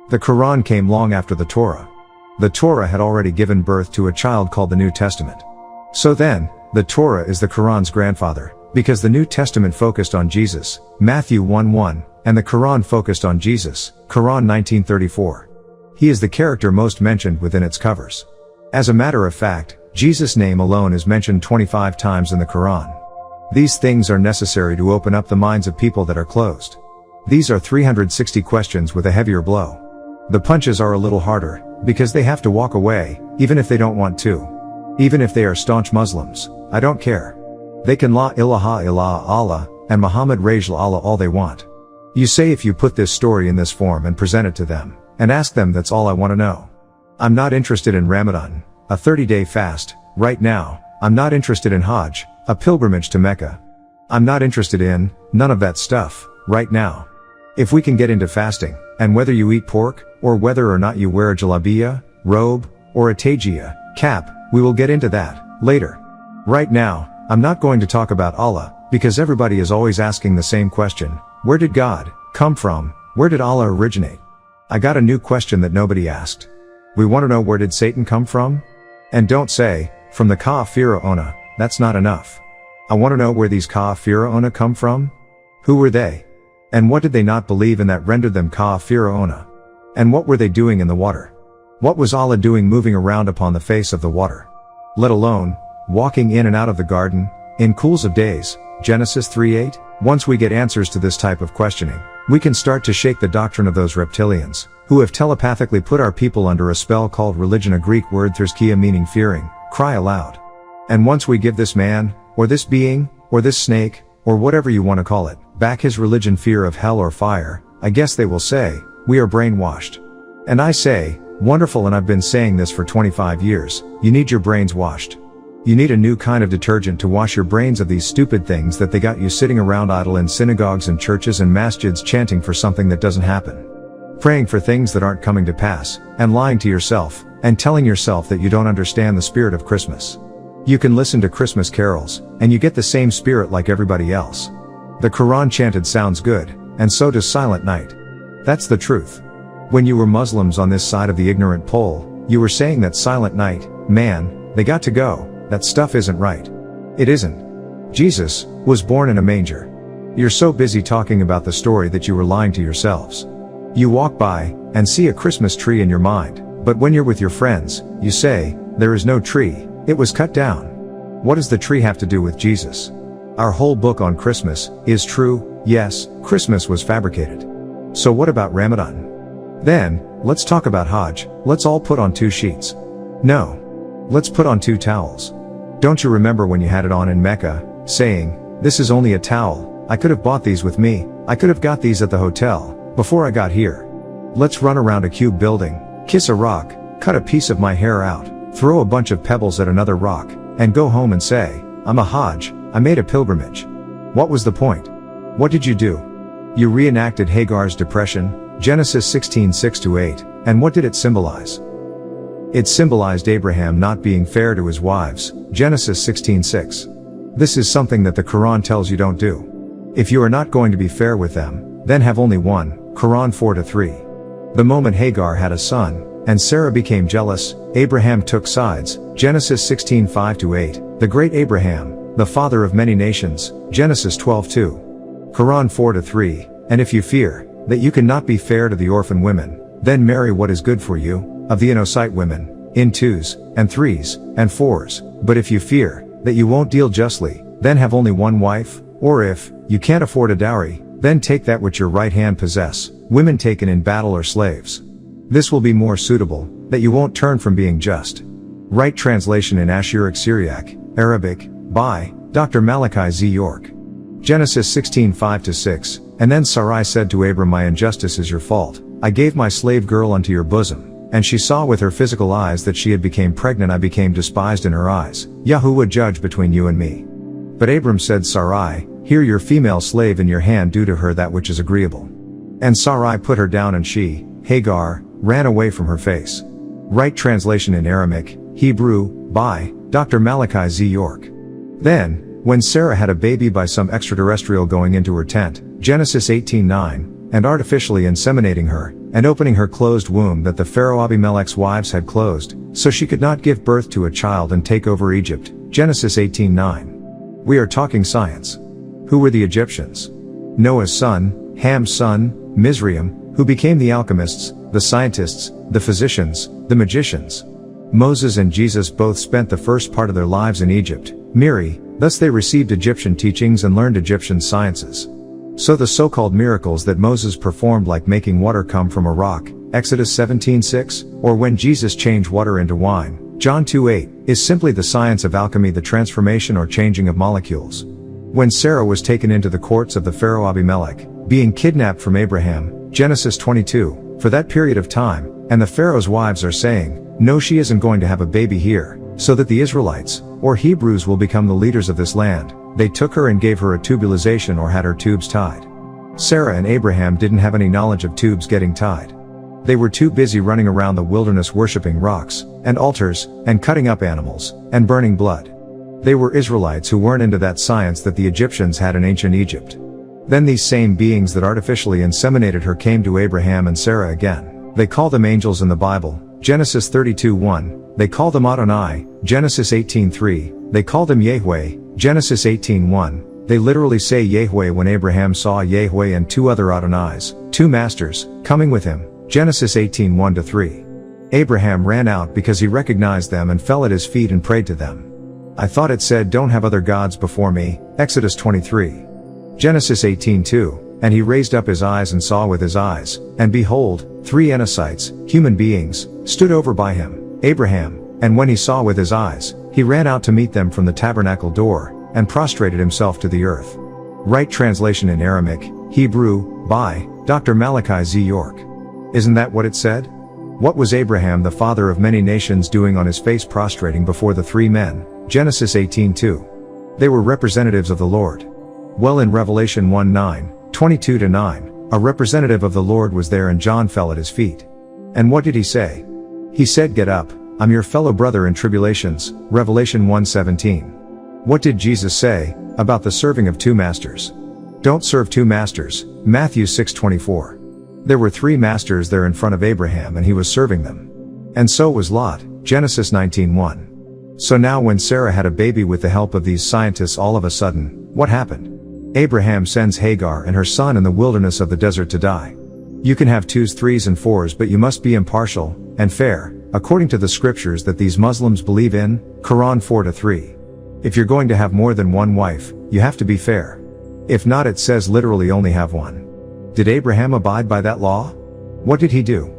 The Quran came long after the Torah. The Torah had already given birth to a child called the New Testament. So then, the Torah is the Quran's grandfather, because the New Testament focused on Jesus, Matthew 1:1, and the Quran focused on Jesus, Quran 19:34. He is the character most mentioned within its covers. As a matter of fact, Jesus' name alone is mentioned 25 times in the Quran. These things are necessary to open up the minds of people that are closed. These are 360 questions with a heavier blow. The punches are a little harder, because they have to walk away, even if they don't want to. Even if they are staunch Muslims, I don't care. They can La ilaha illa Allah, and Muhammad Rajul Allah all they want. You say if you put this story in this form and present it to them, and ask them, that's all I want to know. I'm not interested in Ramadan, a 30-day fast, right now. I'm not interested in Hajj, a pilgrimage to Mecca. I'm not interested in none of that stuff, right now. If we can get into fasting, and whether you eat pork, or whether or not you wear a jalabiyah, robe, or a tajiyah, cap, we will get into that, later. Right now, I'm not going to talk about Allah, because everybody is always asking the same question: where did God come from? Where did Allah originate? I got a new question that nobody asked. We want to know, where did Satan come from? And don't say, from the Kafir'ona, that's not enough. I want to know where these Kafir'ona come from. Who were they? And what did they not believe in that rendered them Kafir'ona? And what were they doing in the water? What was Allah doing moving around upon the face of the water? Let alone, walking in and out of the garden, in cools of days, Genesis 3:8? Once we get answers to this type of questioning, we can start to shake the doctrine of those reptilians, who have telepathically put our people under a spell called religion, a Greek word therskia meaning fearing, cry aloud. And once we give this man, or this being, or this snake, or whatever you want to call it, back his religion, fear of hell or fire, I guess they will say, we are brainwashed. And I say, wonderful, and I've been saying this for 25 years, you need your brains washed. You need a new kind of detergent to wash your brains of these stupid things that they got you sitting around idle in synagogues and churches and masjids, chanting for something that doesn't happen. Praying for things that aren't coming to pass, and lying to yourself, and telling yourself that you don't understand the spirit of Christmas. You can listen to Christmas carols, and you get the same spirit like everybody else. The Quran chanted sounds good, and so does Silent Night. That's the truth. When you were Muslims on this side of the ignorant pole, you were saying that Silent Night, man, they got to go, that stuff isn't right. It isn't. Jesus was born in a manger. You're so busy talking about the story that you were lying to yourselves. You walk by, and see a Christmas tree in your mind, but when you're with your friends, you say, there is no tree, it was cut down. What does the tree have to do with Jesus? Our whole book on Christmas is true. Yes, Christmas was fabricated. So what about Ramadan? Then, let's talk about Hajj. Let's all put on 2 sheets. No. Let's put on 2 towels. Don't you remember when you had it on in Mecca, saying, this is only a towel, I could have bought these with me, I could have got these at the hotel, before I got here. Let's run around a cube building, kiss a rock, cut a piece of my hair out, throw a bunch of pebbles at another rock, and go home and say, I'm a Hajj, I made a pilgrimage. What was the point? What did you do? You reenacted Hagar's depression, Genesis 16:6-8, and what did it symbolize? It symbolized Abraham not being fair to his wives, Genesis 16:6. This is something that the Quran tells you don't do. If you are not going to be fair with them, then have only one, Quran 4:3. The moment Hagar had a son, and Sarah became jealous, Abraham took sides, Genesis 16:5-8, the great Abraham, the father of many nations, Genesis 12:2. Quran 4:3, and if you fear that you cannot be fair to the orphan women, then marry what is good for you, of the Innocite women, in 2s, and 3s, and 4s, but if you fear that you won't deal justly, then have only one wife, or if you can't afford a dowry, then take that which your right hand possess, women taken in battle or slaves. This will be more suitable, that you won't turn from being just. Right translation in Ashuric Syriac, Arabic, by Dr. Malachi Z. York. Genesis 16:5-6, and then Sarai said to Abram, my injustice is your fault, I gave my slave girl unto your bosom, and she saw with her physical eyes that she had became pregnant. I became despised in her eyes. Who would judge between you and me? But Abram said, Sarai, here your female slave in your hand, do to her that which is agreeable. And Sarai put her down, and she, Hagar, ran away from her face. Right translation in Aramaic, Hebrew, by Dr. Malachi Z. York. Then, when Sarah had a baby by some extraterrestrial going into her tent, Genesis 18:9, and artificially inseminating her, and opening her closed womb that the Pharaoh Abimelech's wives had closed, so she could not give birth to a child and take over Egypt, Genesis 18:9. We are talking science. Who were the Egyptians? Noah's son, Ham's son, Mizraim, who became the alchemists, the scientists, the physicians, the magicians. Moses and Jesus both spent the first part of their lives in Egypt, Miri, thus they received Egyptian teachings and learned Egyptian sciences. So the so-called miracles that Moses performed, like making water come from a rock, Exodus 17:6, or when Jesus changed water into wine, John 2:8, is simply the science of alchemy, the transformation or changing of molecules. When Sarah was taken into the courts of the Pharaoh Abimelech, being kidnapped from Abraham, Genesis 22, for that period of time, and the Pharaoh's wives are saying, no, she isn't going to have a baby here, so that the Israelites, or Hebrews, will become the leaders of this land, they took her and gave her a tubulization or had her tubes tied. Sarah and Abraham didn't have any knowledge of tubes getting tied. They were too busy running around the wilderness worshipping rocks, and altars, and cutting up animals, and burning blood. They were Israelites who weren't into that science that the Egyptians had in ancient Egypt. Then these same beings that artificially inseminated her came to Abraham and Sarah again. They call them angels in the Bible, Genesis 32:1, they call them Adonai, Genesis 18:3, they call them Yahweh, Genesis 18:1, they literally say Yahweh when Abraham saw Yahweh and two other Adonais, two masters, coming with him, Genesis 18:1-3. Abraham ran out because he recognized them and fell at his feet and prayed to them. I thought it said don't have other gods before me, Exodus 23. Genesis 18:2, and he raised up his eyes and saw with his eyes, and behold, 3 Enochites, human beings, stood over by him, Abraham, and when he saw with his eyes, he ran out to meet them from the tabernacle door, and prostrated himself to the earth. Right translation in Aramaic, Hebrew, by Dr. Malachi Z. York. Isn't that what it said? What was Abraham, the father of many nations, doing on his face prostrating before the 3 men, Genesis 18:2? They were representatives of the Lord. Well, in Revelation 1:9, 22-9, a representative of the Lord was there and John fell at his feet. And what did he say? He said, get up, I'm your fellow brother in tribulations, Revelation 1:17. What did Jesus say about the serving of 2 masters? Don't serve 2 masters, Matthew 6:24. There were 3 masters there in front of Abraham and he was serving them. And so was Lot, Genesis 19:1. So now when Sarah had a baby with the help of these scientists, all of a sudden, what happened? Abraham sends Hagar and her son in the wilderness of the desert to die. You can have 2s, 3s and 4s, but you must be impartial and fair, according to the scriptures that these Muslims believe in, Quran 4-3. If you're going to have more than 1 wife, you have to be fair. If not, it says literally only have 1. Did Abraham abide by that law? What did he do?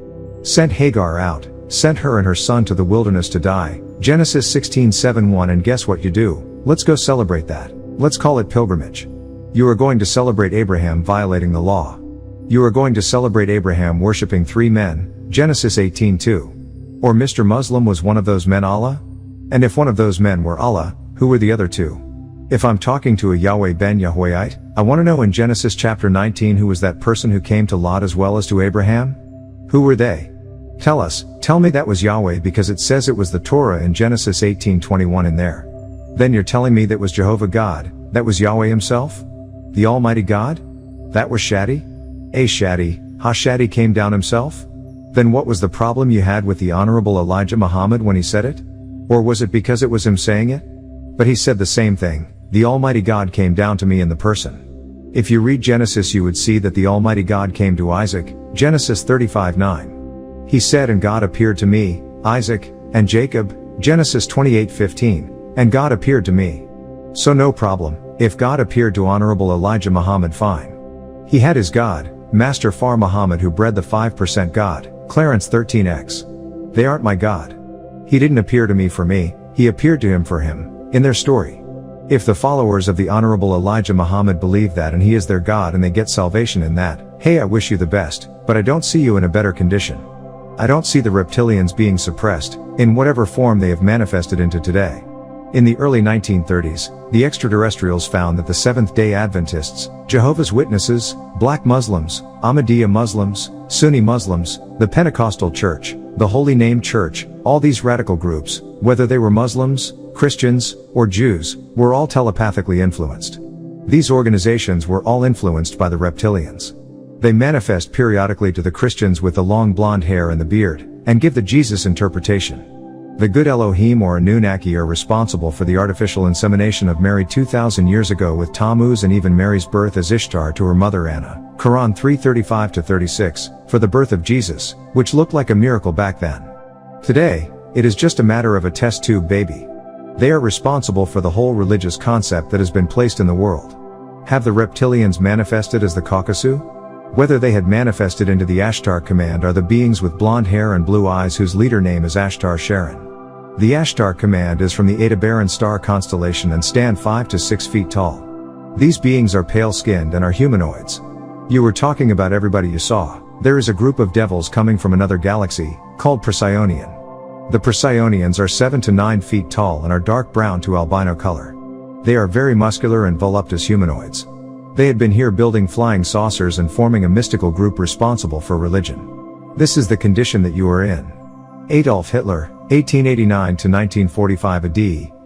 Sent Hagar out, sent her and her son to the wilderness to die, Genesis 16:7-1, and guess what you do? Let's go celebrate that. Let's call it pilgrimage. You are going to celebrate Abraham violating the law. You are going to celebrate Abraham worshipping 3 men, Genesis 18:2. Or Mr. Muslim, was one of those men Allah? And if one of those men were Allah, who were the other 2? If I'm talking to a Yahweh ben Yahwehite, I want to know in Genesis chapter 19 who was that person who came to Lot as well as to Abraham? Who were they? Tell me that was Yahweh, because it says it was the Torah in Genesis 18:21 in there. Then you're telling me that was Jehovah God, that was Yahweh himself? The Almighty God? That was Shadi? Shadi came down himself? Then what was the problem you had with the Honorable Elijah Muhammad when he said it? Or was it because it was him saying it? But he said the same thing, the Almighty God came down to me in the person. If you read Genesis, you would see that the Almighty God came to Isaac, Genesis 35:9. He said, and God appeared to me, Isaac, and Jacob, Genesis 28:15, and God appeared to me. So no problem, if God appeared to Honorable Elijah Muhammad, fine. He had his God, Master Far Muhammad, who bred the 5% God, Clarence 13x. They aren't my God. He didn't appear to me for me, he appeared to him for him, in their story. If the followers of the Honorable Elijah Muhammad believe that and he is their God and they get salvation in that, hey, I wish you the best, but I don't see you in a better condition. I don't see the reptilians being suppressed, in whatever form they have manifested into today. In the early 1930s, the extraterrestrials found that the Seventh-day Adventists, Jehovah's Witnesses, Black Muslims, Ahmadiyya Muslims, Sunni Muslims, the Pentecostal Church, the Holy Name Church, all these radical groups, whether they were Muslims, Christians, or Jews, were all telepathically influenced. These organizations were all influenced by the reptilians. They manifest periodically to the Christians with the long blonde hair and the beard, and give the Jesus interpretation. The good Elohim or Anunnaki are responsible for the artificial insemination of Mary 2,000 years ago with Tammuz, and even Mary's birth as Ishtar to her mother Anna, Quran 3:35-36, for the birth of Jesus, which looked like a miracle back then. Today, it is just a matter of a test tube baby. They are responsible for the whole religious concept that has been placed in the world. Have the reptilians manifested as the Caucasus? Whether they had manifested into the Ashtar command are the beings with blonde hair and blue eyes whose leader name is Ashtar Sharon. The Ashtar command is from the Aldebaran star constellation and stand 5 to 6 feet tall. These beings are pale-skinned and are humanoids. You were talking about everybody you saw. There is a group of devils coming from another galaxy, called Procyon. The Procyonians are 7 to 9 feet tall and are dark brown to albino color. They are very muscular and voluptuous humanoids. They had been here building flying saucers and forming a mystical group responsible for religion. This is the condition that you are in. Adolf Hitler, 1889 to 1945 AD,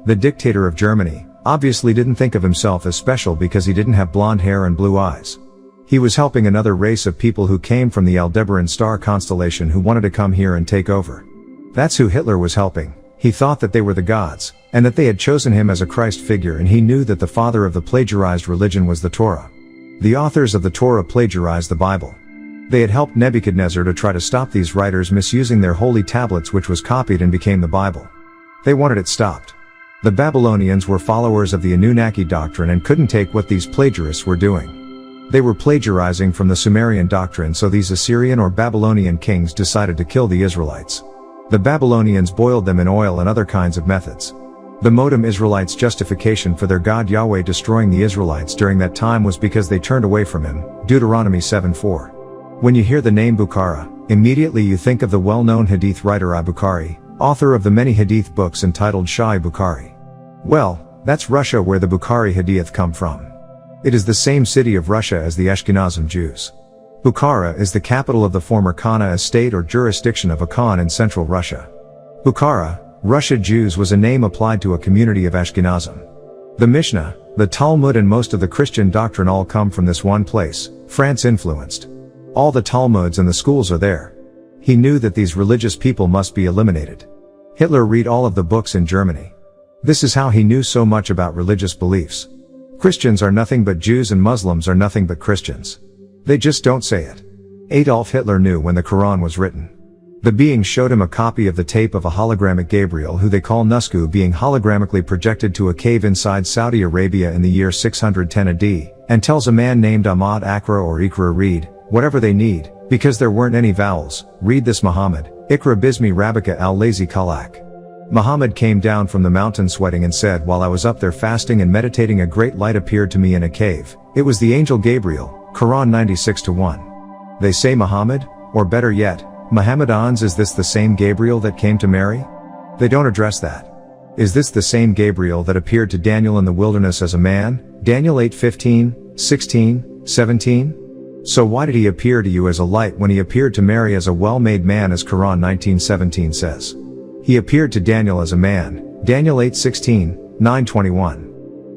the dictator of Germany, obviously didn't think of himself as special because he didn't have blonde hair and blue eyes. He was helping another race of people who came from the Aldebaran star constellation who wanted to come here and take over. That's who Hitler was helping. He thought that they were the gods, and that they had chosen him as a Christ figure, and he knew that the father of the plagiarized religion was the Torah. The authors of the Torah plagiarized the Bible. They had helped Nebuchadnezzar to try to stop these writers misusing their holy tablets, which was copied and became the Bible. They wanted it stopped. The Babylonians were followers of the Anunnaki doctrine and couldn't take what these plagiarists were doing. They were plagiarizing from the Sumerian doctrine, so these Assyrian or Babylonian kings decided to kill the Israelites. The Babylonians boiled them in oil and other kinds of methods. The modem Israelites' justification for their God Yahweh destroying the Israelites during that time was because they turned away from him, Deuteronomy 7:4. When you hear the name Bukhara, immediately you think of the well-known Hadith writer Al-Bukhari, author of the many Hadith books entitled Sahih Bukhari. Well, that's Russia, where the Bukhari Hadith come from. It is the same city of Russia as the Ashkenazim Jews. Bukhara is the capital of the former Khana estate or jurisdiction of a Khan in central Russia. Bukhara, Russia Jews was a name applied to a community of Ashkenazim. The Mishnah, the Talmud and most of the Christian doctrine all come from this one place, France influenced. All the Talmuds and the schools are there. He knew that these religious people must be eliminated. Hitler read all of the books in Germany. This is how he knew so much about religious beliefs. Christians are nothing but Jews and Muslims are nothing but Christians. They just don't say it. Adolf Hitler knew when the Quran was written. The beings showed him a copy of the tape of a hologramic Gabriel, who they call Nusku, being holographically projected to a cave inside Saudi Arabia in the year 610 AD, and tells a man named Ahmad Akra or Ikra, read whatever they need, because there weren't any vowels, read this Muhammad, Ikra bismi rabbika al-lazi kalak. Muhammad came down from the mountain sweating and said, while I was up there fasting and meditating, a great light appeared to me in a cave. It was the angel Gabriel, Quran 96:1. They say Muhammad, or better yet, Muhammadans. Is this the same Gabriel that came to Mary? They don't address that. Is this the same Gabriel that appeared to Daniel in the wilderness as a man, Daniel 8:15, 16, 17? So why did he appear to you as a light when he appeared to Mary as a well-made man, as Quran 19:17 says? He appeared to Daniel as a man, Daniel 8:16, 9:21.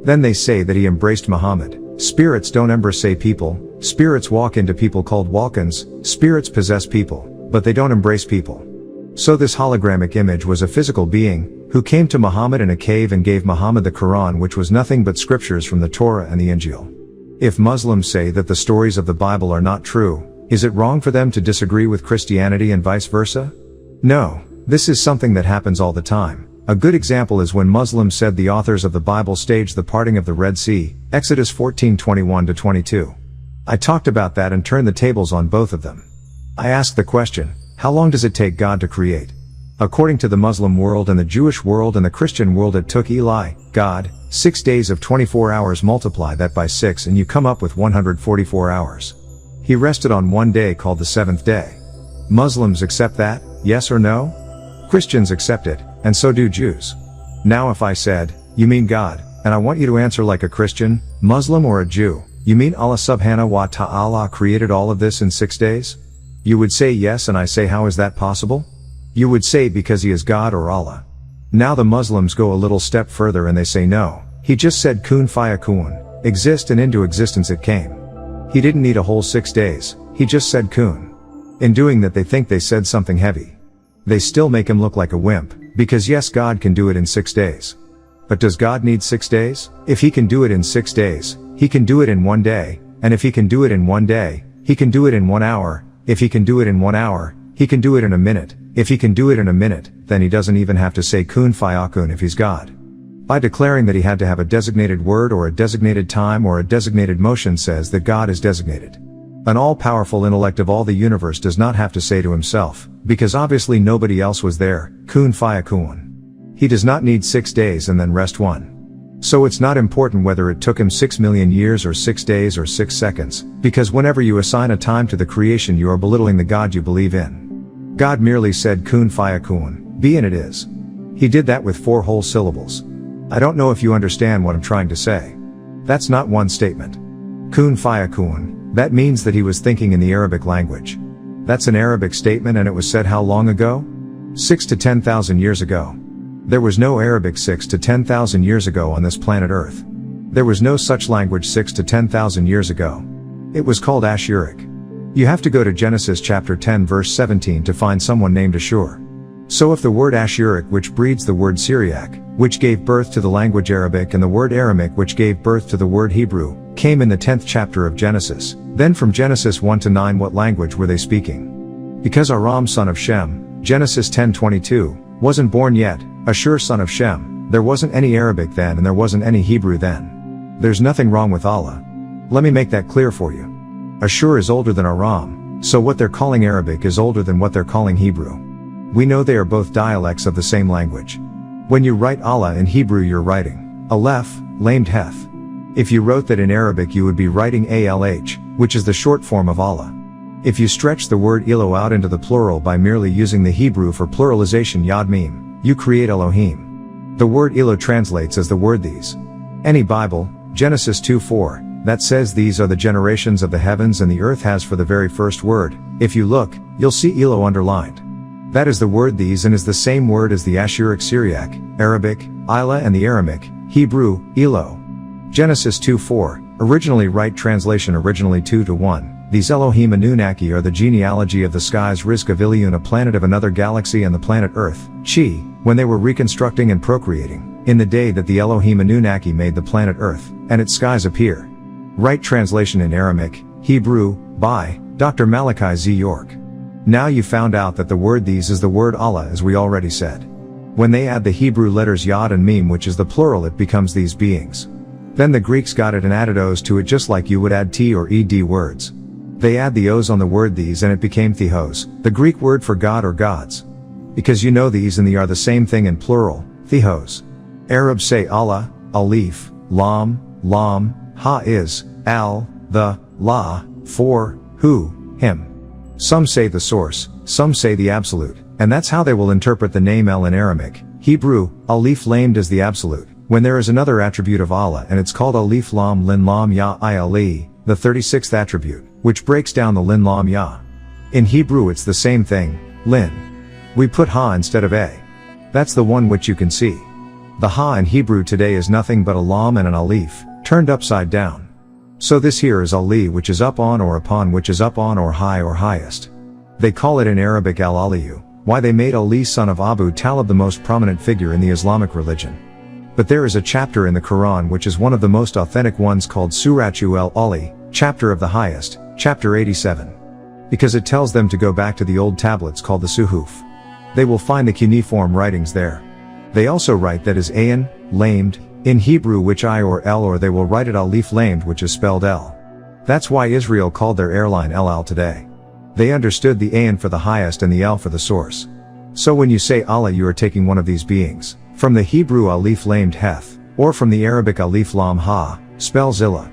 Then they say that he embraced Muhammad. Spirits don't embrace people, spirits walk into people called walk-ins, spirits possess people, but they don't embrace people. So this hologramic image was a physical being, who came to Muhammad in a cave and gave Muhammad the Quran, which was nothing but scriptures from the Torah and the Injil. If Muslims say that the stories of the Bible are not true, is it wrong for them to disagree with Christianity and vice versa? No, this is something that happens all the time. A good example is when Muslims said the authors of the Bible staged the parting of the Red Sea, Exodus 14:21-22. I talked about that and turned the tables on both of them. I asked the question, how long does it take God to create? According to the Muslim world and the Jewish world and the Christian world, it took God, 6 days of 24 hours. Multiply that by 6 and you come up with 144 hours. He rested on one day, called the seventh day. Muslims accept that, yes or no? Christians accept it, and so do Jews. Now if I said, you mean God, and I want you to answer like a Christian, Muslim or a Jew, you mean Allah subhanahu wa ta'ala created all of this in 6 days? You would say yes, and I say how is that possible? You would say because he is God or Allah. Now the Muslims go a little step further and they say no, he just said kun fayakun, exist, and into existence it came. He didn't need a whole 6 days, he just said kun. In doing that they think they said something heavy. They still make him look like a wimp, because yes, God can do it in 6 days. But does God need 6 days? If he can do it in 6 days, he can do it in 1 day, and if he can do it in 1 day, he can do it in 1 hour, if he can do it in 1 hour, he can do it in a minute, if he can do it in a minute, then he doesn't even have to say kun fayakun if he's God. By declaring that he had to have a designated word or a designated time or a designated motion says that God is designated. An all-powerful intellect of all the universe does not have to say to himself, because obviously nobody else was there, kun fayakun. He does not need 6 days and then rest 1. So it's not important whether it took him 6 million years or 6 days or 6 seconds, because whenever you assign a time to the creation you are belittling the God you believe in. God merely said kun fayakun, be, and it is. He did that with 4 whole syllables. I don't know if you understand what I'm trying to say. That's not one statement. Kun fayakun, that means that he was thinking in the Arabic language. That's an Arabic statement, and it was said how long ago? 6 to 10,000 years ago. There was no Arabic 6 to 10,000 years ago on this planet Earth. There was no such language 6 to 10,000 years ago. It was called Ashuric. You have to go to Genesis chapter 10 verse 17 to find someone named Ashur. So if the word Ashuric, which breeds the word Syriac, which gave birth to the language Arabic, and the word Aramic, which gave birth to the word Hebrew, came in the 10th chapter of Genesis, then from Genesis 1 to 9 what language were they speaking? Because Aram son of Shem, Genesis 10:22, wasn't born yet, Ashur son of Shem, there wasn't any Arabic then and there wasn't any Hebrew then. There's nothing wrong with Allah. Let me make that clear for you. Ashur is older than Aram, so what they're calling Arabic is older than what they're calling Hebrew. We know they are both dialects of the same language. When you write Allah in Hebrew you're writing Aleph, lamed Heth. If you wrote that in Arabic you would be writing ALH, which is the short form of Allah. If you stretch the word Elo out into the plural by merely using the Hebrew for pluralization Yod Mim, you create Elohim. The word Elo translates as the word these. Any Bible, Genesis 2:4, that says these are the generations of the heavens and the earth has for the very first word, if you look, you'll see Elo underlined. That is the word these and is the same word as the Ashuric Syriac, Arabic, Ila, and the Aramic, Hebrew, Elo. Genesis 2:4, originally right translation originally 2:1, these Elohim Anunnaki are the genealogy of the skies Rizq of Ilion, a planet of another galaxy, and the planet Earth, Chi, when they were reconstructing and procreating, in the day that the Elohim Anunnaki made the planet Earth, and its skies appear. Right translation in Aramic, Hebrew, by Dr. Malachi Z. York. Now you found out that the word these is the word Allah, as we already said. When they add the Hebrew letters Yod and Mim, which is the plural, it becomes these beings. Then the Greeks got it and added O's to it just like you would add T or ED words. They add the O's on the word these and it became Theos, the Greek word for God or gods. Because you know these and the are the same thing in plural, Theos. Arabs say Allah, Alif, Lam, Lam, Ha is, Al, the, La, for, who, him. Some say the source, some say the absolute, and that's how they will interpret the name El in Aramic, Hebrew, Alif lamed as the absolute, when there is another attribute of Allah and it's called Alif Lam Lin Lam Ya I-Ali, the 36th attribute, which breaks down the Lin Lam Ya. In Hebrew it's the same thing, Lin. We put Ha instead of A. That's the one which you can see. The Ha in Hebrew today is nothing but a Lam and an Alif, turned upside down. So this here is Ali, which is up on or upon, which is up on or high or highest. They call it in Arabic Al-Aliyu, why they made Ali son of Abu Talib the most prominent figure in the Islamic religion. But there is a chapter in the Quran which is one of the most authentic ones called Suratu al-Ali, chapter of the highest, chapter 87. Because it tells them to go back to the old tablets called the Suhuf. They will find the cuneiform writings there. They also write that is Ayin, lamed, in Hebrew which I or L, or they will write it Alif lamed, which is spelled L. That's why Israel called their airline El Al today. They understood the Ayin for the highest and the L for the source. So when you say Allah you are taking one of these beings, from the Hebrew Alif lamed Heth, or from the Arabic Alif Lam Ha, spells Ilah.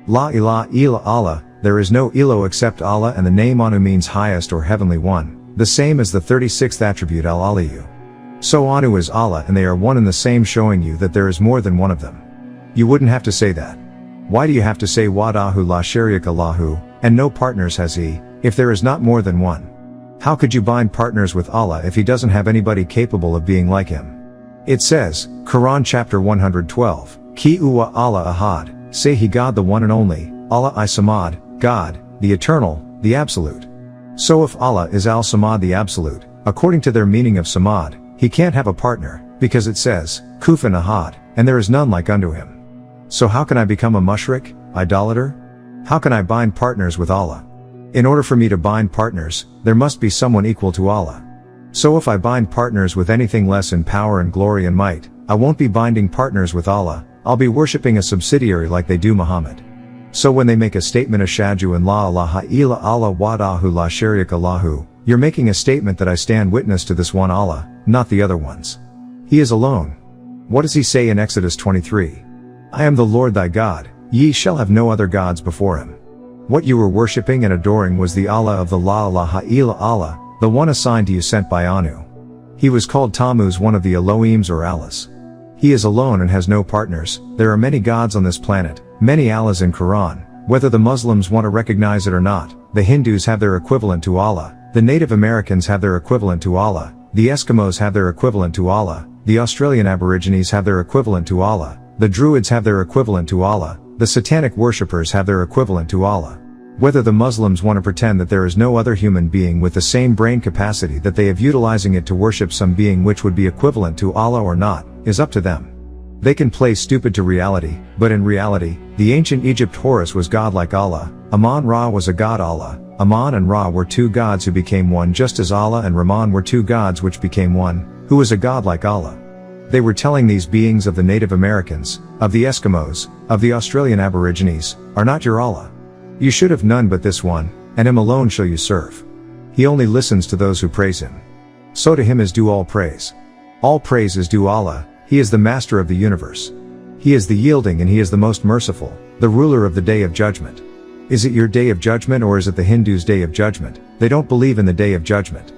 La ilaha illa Allah, there is no Elo except Allah, and the name Anu means highest or heavenly one, the same as the 36th attribute Al-Aliyu. So Anu is Allah and they are one and the same, showing you that there is more than one of them. You wouldn't have to say that. Why do you have to say Wadahu la sharika lahu, and no partners has he, if there is not more than one? How could you bind partners with Allah if he doesn't have anybody capable of being like him? It says, Quran chapter 112, Ki uwa Allah ahad, say he God the one and only, Allah I Samad, God, the eternal, the absolute. So if Allah is Al-Samad the absolute, according to their meaning of Samad, he can't have a partner, because it says, Kufan ahad, and there is none like unto him. So how can I become a mushrik, idolater? How can I bind partners with Allah? In order for me to bind partners, there must be someone equal to Allah. So if I bind partners with anything less in power and glory and might, I won't be binding partners with Allah, I'll be worshipping a subsidiary like they do Muhammad. So when they make a statement ashhadu an la ilaha illa Allah wadahu la sharika lahu, you're making a statement that I stand witness to this one Allah, not the other ones. He is alone. What does he say in Exodus 23? I am the Lord thy God, ye shall have no other gods before him. What you were worshipping and adoring was the Allah of the La ilaha illa Allah, the one assigned to you sent by Anu. He was called Tammuz, one of the Elohims or Allahs. He is alone and has no partners. There are many gods on this planet, many Allahs in Quran, whether the Muslims want to recognize it or not. The Hindus have their equivalent to Allah, the Native Americans have their equivalent to Allah, the Eskimos have their equivalent to Allah, the Australian Aborigines have their equivalent to Allah, the Druids have their equivalent to Allah, the satanic worshippers have their equivalent to Allah. Whether the Muslims want to pretend that there is no other human being with the same brain capacity that they have, utilizing it to worship some being which would be equivalent to Allah or not, is up to them. They can play stupid to reality, but in reality, the ancient Egypt Horus was God like Allah, Amun-Ra was a god Allah, Amun and Ra were two gods who became one, just as Allah and Rahman were two gods which became one, who was a god like Allah. They were telling these beings of the Native Americans, of the Eskimos, of the Australian Aborigines, are not your Allah. You should have none but this one, and him alone shall you serve. He only listens to those who praise him. So to him is due all praise. All praise is due Allah, he is the master of the universe. He is the yielding and he is the most merciful, the ruler of the day of judgment. Is it your day of judgment or is it the Hindus' day of judgment? They don't believe in the day of judgment.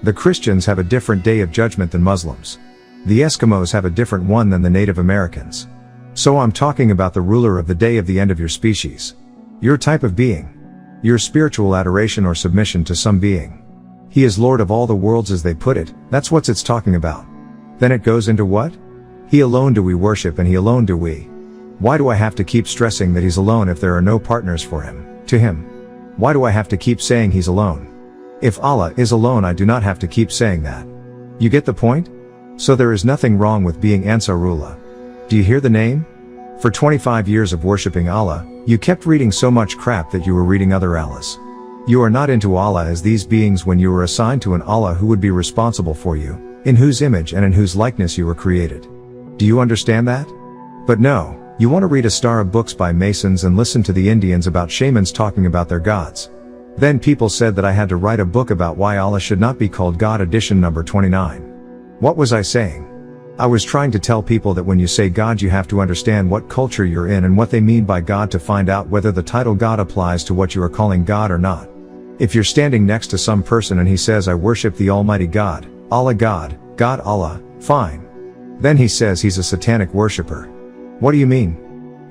The Christians have a different day of judgment than Muslims. The Eskimos have a different one than the Native Americans. So I'm talking about the ruler of the day of the end of your species. Your type of being. Your spiritual adoration or submission to some being. He is Lord of all the worlds as they put it, that's what it's talking about. Then it goes into what? He alone do we worship and he alone do we. Why do I have to keep stressing that he's alone if there are no partners for him, to him? Why do I have to keep saying he's alone? If Allah is alone, I do not have to keep saying that. You get the point? So there is nothing wrong with being Ansarullah. Do you hear the name? For 25 years of worshipping Allah, you kept reading so much crap that you were reading other Allahs. You are not into Allah as these beings when you were assigned to an Allah who would be responsible for you, in whose image and in whose likeness you were created. Do you understand that? But no, you want to read a star of books by Masons and listen to the Indians about shamans talking about their gods. Then people said that I had to write a book about why Allah should not be called God, edition number 29. What was I saying? I was trying to tell people that when you say God you have to understand what culture you're in and what they mean by God to find out whether the title God applies to what you are calling God or not. If you're standing next to some person and he says I worship the Almighty God, Allah God, God Allah, fine. Then he says he's a satanic worshipper. What do you mean?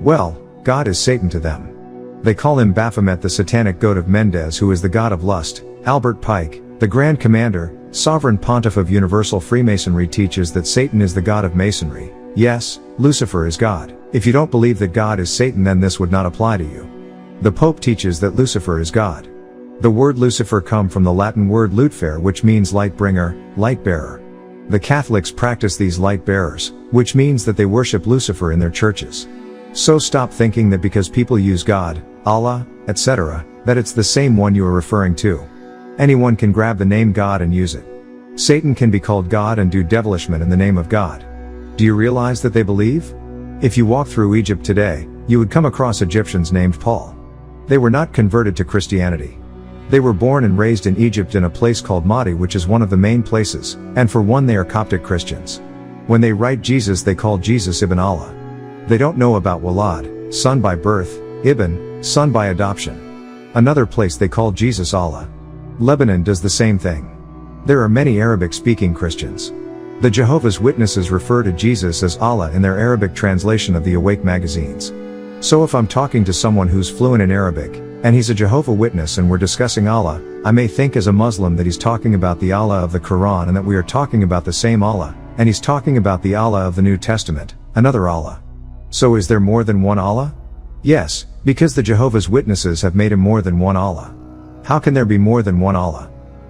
Well, God is Satan to them. They call him Baphomet, the satanic goat of Mendez, who is the god of lust. Albert Pike, the Grand Commander, Sovereign Pontiff of Universal Freemasonry, teaches that Satan is the god of Masonry. Yes, Lucifer is God. If you don't believe that God is Satan, then this would not apply to you. The Pope teaches that Lucifer is God. The word Lucifer comes from the Latin word lucifer, which means light bringer, light bearer. The Catholics practice these light bearers, which means that they worship Lucifer in their churches. So stop thinking that because people use God, Allah, etc., that it's the same one you are referring to. Anyone can grab the name God and use it. Satan can be called God and do devilishment in the name of God. Do you realize that they believe? If you walk through Egypt today, you would come across Egyptians named Paul. They were not converted to Christianity. They were born and raised in Egypt in a place called Mahdi, which is one of the main places, and for one they are Coptic Christians. When they write Jesus they call Jesus Ibn Allah. They don't know about Walad, son by birth, Ibn, son by adoption. Another place they call Jesus Allah. Lebanon does the same thing. There are many Arabic-speaking Christians. The Jehovah's Witnesses refer to Jesus as Allah in their Arabic translation of the Awake magazines. So if I'm talking to someone who's fluent in Arabic, and he's a Jehovah Witness and we're discussing Allah, I may think as a Muslim that he's talking about the Allah of the Quran and that we are talking about the same Allah, and he's talking about the Allah of the New Testament, another Allah. So is there more than one Allah? Yes, because the Jehovah's Witnesses have made him more than one Allah. How can there be more than one Allah?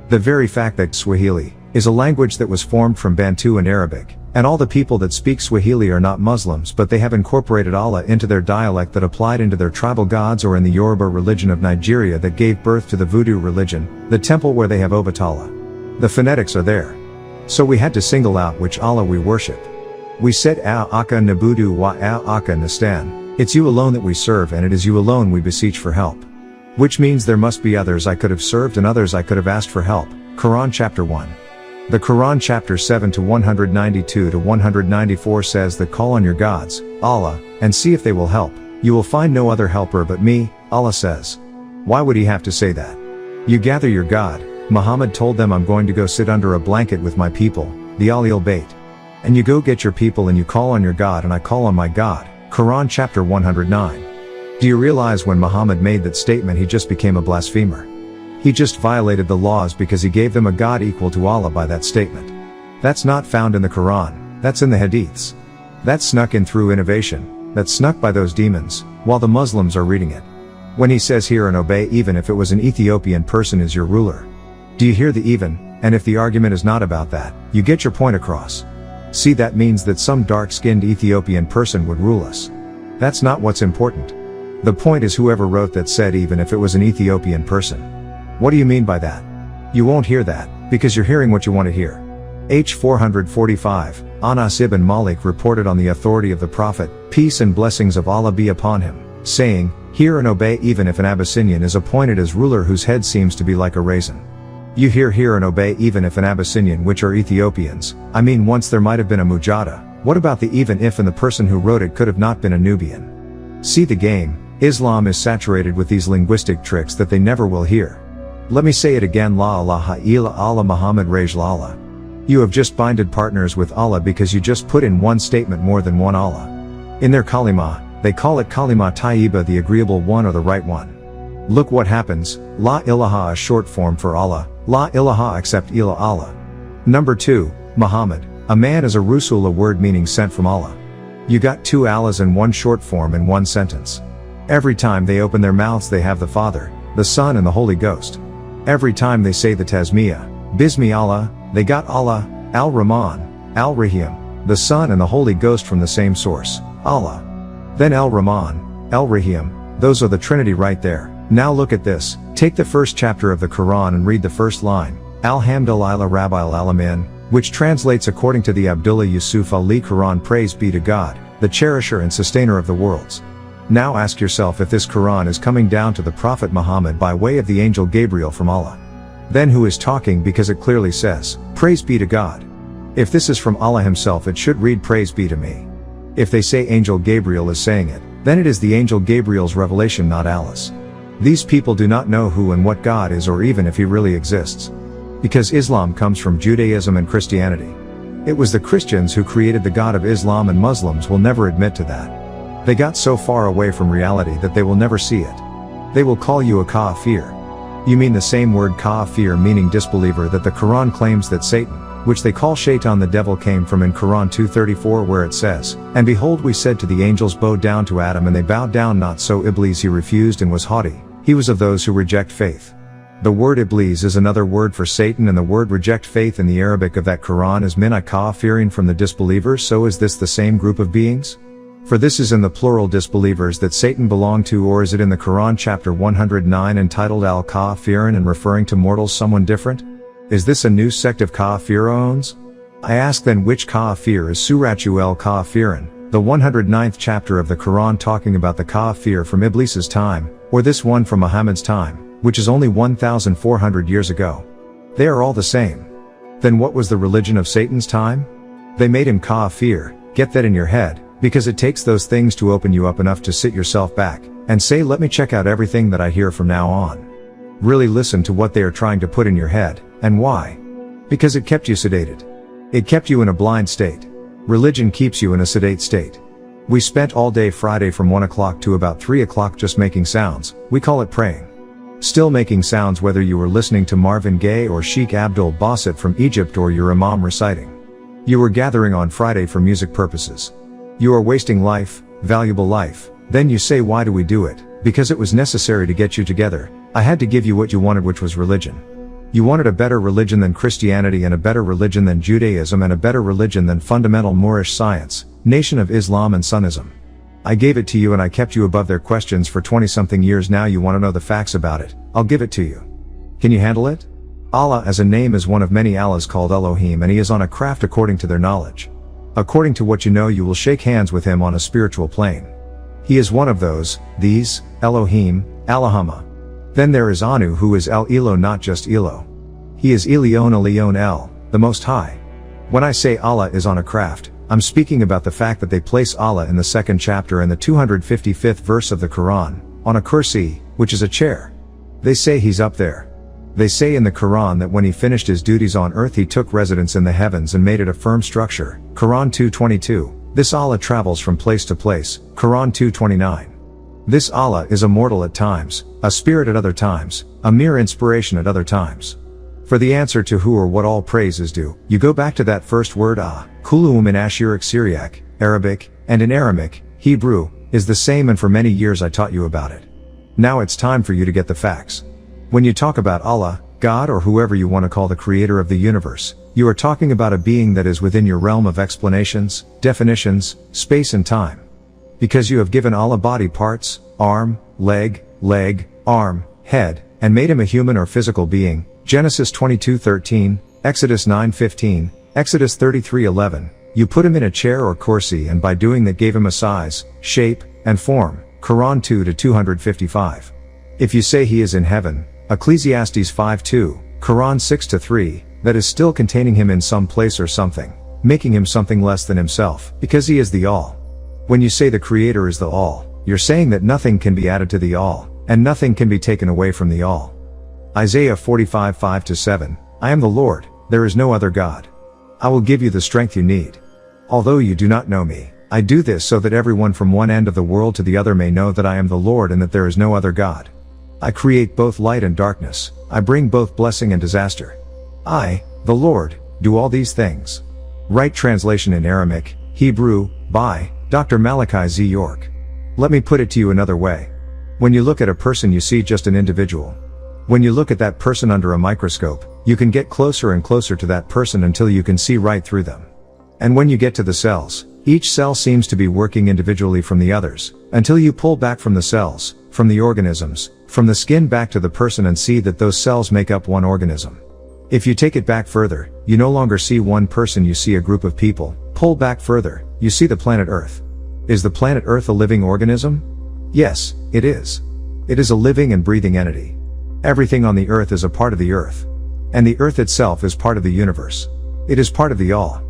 The very fact that Swahili is a language that was formed from Bantu and Arabic, and all the people that speak Swahili are not Muslims, but they have incorporated Allah into their dialect that applied into their tribal gods, or in the Yoruba religion of Nigeria that gave birth to the Voodoo religion, the temple where they have Obatala. The phonetics are there. So we had to single out which Allah we worship. We said Aka Nabudu wa Aka Nastan. It's you alone that we serve, and it is you alone we beseech for help. Which means there must be others I could have served and others I could have asked for help. Quran chapter 1. The Quran chapter 7 to 192 to 194 says that call on your gods, Allah, and see if they will help. You will find no other helper but me, Allah says. Why would he have to say that? You gather your God. Muhammad told them, I'm going to go sit under a blanket with my people, the Ahlul Bayt. And you go get your people and you call on your God and I call on my God. Quran chapter 109. Do you realize when Muhammad made that statement he just became a blasphemer? He just violated the laws because he gave them a God equal to Allah by that statement. That's not found in the Quran, that's in the Hadiths. That's snuck in through innovation, that's snuck by those demons, while the Muslims are reading it. When he says hear and obey even if it was an Ethiopian person is your ruler. Do you hear the even, and if the argument is not about that, you get your point across. See, that means that some dark-skinned Ethiopian person would rule us. That's not what's important. The point is whoever wrote that said even if it was an Ethiopian person. What do you mean by that? You won't hear that, because you're hearing what you want to hear. H 445, Anas ibn Malik reported on the authority of the Prophet, peace and blessings of Allah be upon him, saying, hear and obey even if an Abyssinian is appointed as ruler whose head seems to be like a raisin. You hear and obey even if an Abyssinian, which are Ethiopians. I mean, once there might have been a Mujahida. What about the even if and the person who wrote it could have not been a Nubian? See the game. Islam is saturated with these linguistic tricks that they never will hear. Let me say it again, la ilaha illa Allah Muhammad Raj Allah. You have just binded partners with Allah because you just put in one statement more than one Allah. In their kalima, they call it kalima tayyiba, the agreeable one or the right one. Look what happens, la ilaha, a short form for Allah, la ilaha except ila Allah. Number 2, Muhammad, a man is a rusul, a word meaning sent from Allah. You got two Allahs in one short form in one sentence. Every time they open their mouths they have the Father, the Son and the Holy Ghost. Every time they say the Tasmiyah, Bismi Allah, they got Allah, Al-Rahman, Al-Rahim, the Son and the Holy Ghost from the same source, Allah. Then Al-Rahman, Al-Rahim, those are the Trinity right there. Now look at this, take the first chapter of the Quran and read the first line, Alhamdulillah Rabbil Alamin, which translates according to the Abdullah Yusuf Ali Quran, praise be to God, the cherisher and sustainer of the worlds. Now ask yourself if this Quran is coming down to the Prophet Muhammad by way of the angel Gabriel from Allah. Then who is talking, because it clearly says, praise be to God. If this is from Allah himself it should read praise be to me. If they say angel Gabriel is saying it, then it is the angel Gabriel's revelation, not Allah's. These people do not know who and what God is, or even if he really exists. Because Islam comes from Judaism and Christianity. It was the Christians who created the God of Islam, and Muslims will never admit to that. They got so far away from reality that they will never see it. They will call you a kafir. You mean the same word kafir, meaning disbeliever, that the Quran claims that Satan, which they call Shaitan the devil, came from in Quran 2:34, where it says, and behold we said to the angels bow down to Adam and they bowed down, not so Iblis, he refused and was haughty, he was of those who reject faith. The word Iblis is another word for Satan, and the word reject faith in the Arabic of that Quran is mina kafirin, from the disbelievers. So is this the same group of beings? For this is in the plural disbelievers that Satan belonged to, or is it in the Quran chapter 109 entitled Al-Kafirin and referring to mortals someone different? Is this a new sect of Kafirones? I ask then, which Kafir is Suratu El-Kafirin, the 109th chapter of the Quran, talking about the Kafir from Iblis's time, or this one from Muhammad's time, which is only 1,400 years ago? They are all the same. Then what was the religion of Satan's time? They made him Kafir, get that in your head, because it takes those things to open you up enough to sit yourself back, and say, let me check out everything that I hear from now on. Really listen to what they are trying to put in your head, and why. Because it kept you sedated. It kept you in a blind state. Religion keeps you in a sedate state. We spent all day Friday from 1 o'clock to about 3 o'clock just making sounds. We call it praying. Still making sounds whether you were listening to Marvin Gaye or Sheikh Abdul Basit from Egypt or your imam reciting. You were gathering on Friday for music purposes. You are wasting life, valuable life. Then you say, why do we do it? Because it was necessary to get you together. I had to give you what you wanted, which was religion. You wanted a better religion than Christianity and a better religion than Judaism and a better religion than fundamental Moorish science, Nation of Islam and Sunnism. I gave it to you and I kept you above their questions for 20-something years. Now you want to know the facts about it. I'll give it to you. Can you handle it? Allah as a name is one of many Allahs called Elohim, and he is on a craft according to their knowledge. According to what you know, you will shake hands with him on a spiritual plane. He is one of those, these, Elohim, Allahumma. Then there is Anu, who is El Elo, not just Elo. He is Elion Elion El, the Most High. When I say Allah is on a craft, I'm speaking about the fact that they place Allah in the 2nd chapter and the 255th verse of the Quran, on a kursi, which is a chair. They say he's up there. They say in the Quran that when he finished his duties on earth he took residence in the heavens and made it a firm structure, Quran 2:22. This Allah travels from place to place, Quran 2:29. This Allah is a mortal at times, a spirit at other times, a mere inspiration at other times. For the answer to who or what all praise is due, you go back to that first word Kuluum in Assyriac, Syriac, Arabic, and in Aramaic, Hebrew, is the same, and for many years I taught you about it. Now it's time for you to get the facts. When you talk about Allah, God, or whoever you want to call the creator of the universe, you are talking about a being that is within your realm of explanations, definitions, space and time. Because you have given Allah body parts, arm, leg, arm, head, and made him a human or physical being, Genesis 22:13, Exodus 9:15, Exodus 33:11, you put him in a chair or kursi, and by doing that gave him a size, shape, and form, Quran 2:255. If you say he is in heaven, Ecclesiastes 5:2, Quran 6:3, that is still containing him in some place or something, making him something less than himself, because he is the all. When you say the creator is the all, you're saying that nothing can be added to the all, and nothing can be taken away from the all. Isaiah 45:5-7, I am the Lord, there is no other God. I will give you the strength you need. Although you do not know me, I do this so that everyone from one end of the world to the other may know that I am the Lord and that there is no other God. I create both light and darkness, I bring both blessing and disaster. I, the Lord, do all these things. Right translation in Aramaic, Hebrew, by Dr. Malachi Z. York. Let me put it to you another way. When you look at a person, you see just an individual. When you look at that person under a microscope, you can get closer and closer to that person until you can see right through them. And when you get to the cells, each cell seems to be working individually from the others, until you pull back from the cells, from the organisms, from the skin back to the person, and see that those cells make up one organism. If you take it back further, you no longer see one person, you see a group of people. Pull back further, you see the planet Earth. Is the planet Earth a living organism? Yes, it is. It is a living and breathing entity. Everything on the earth is a part of the earth. And the earth itself is part of the universe. It is part of the all.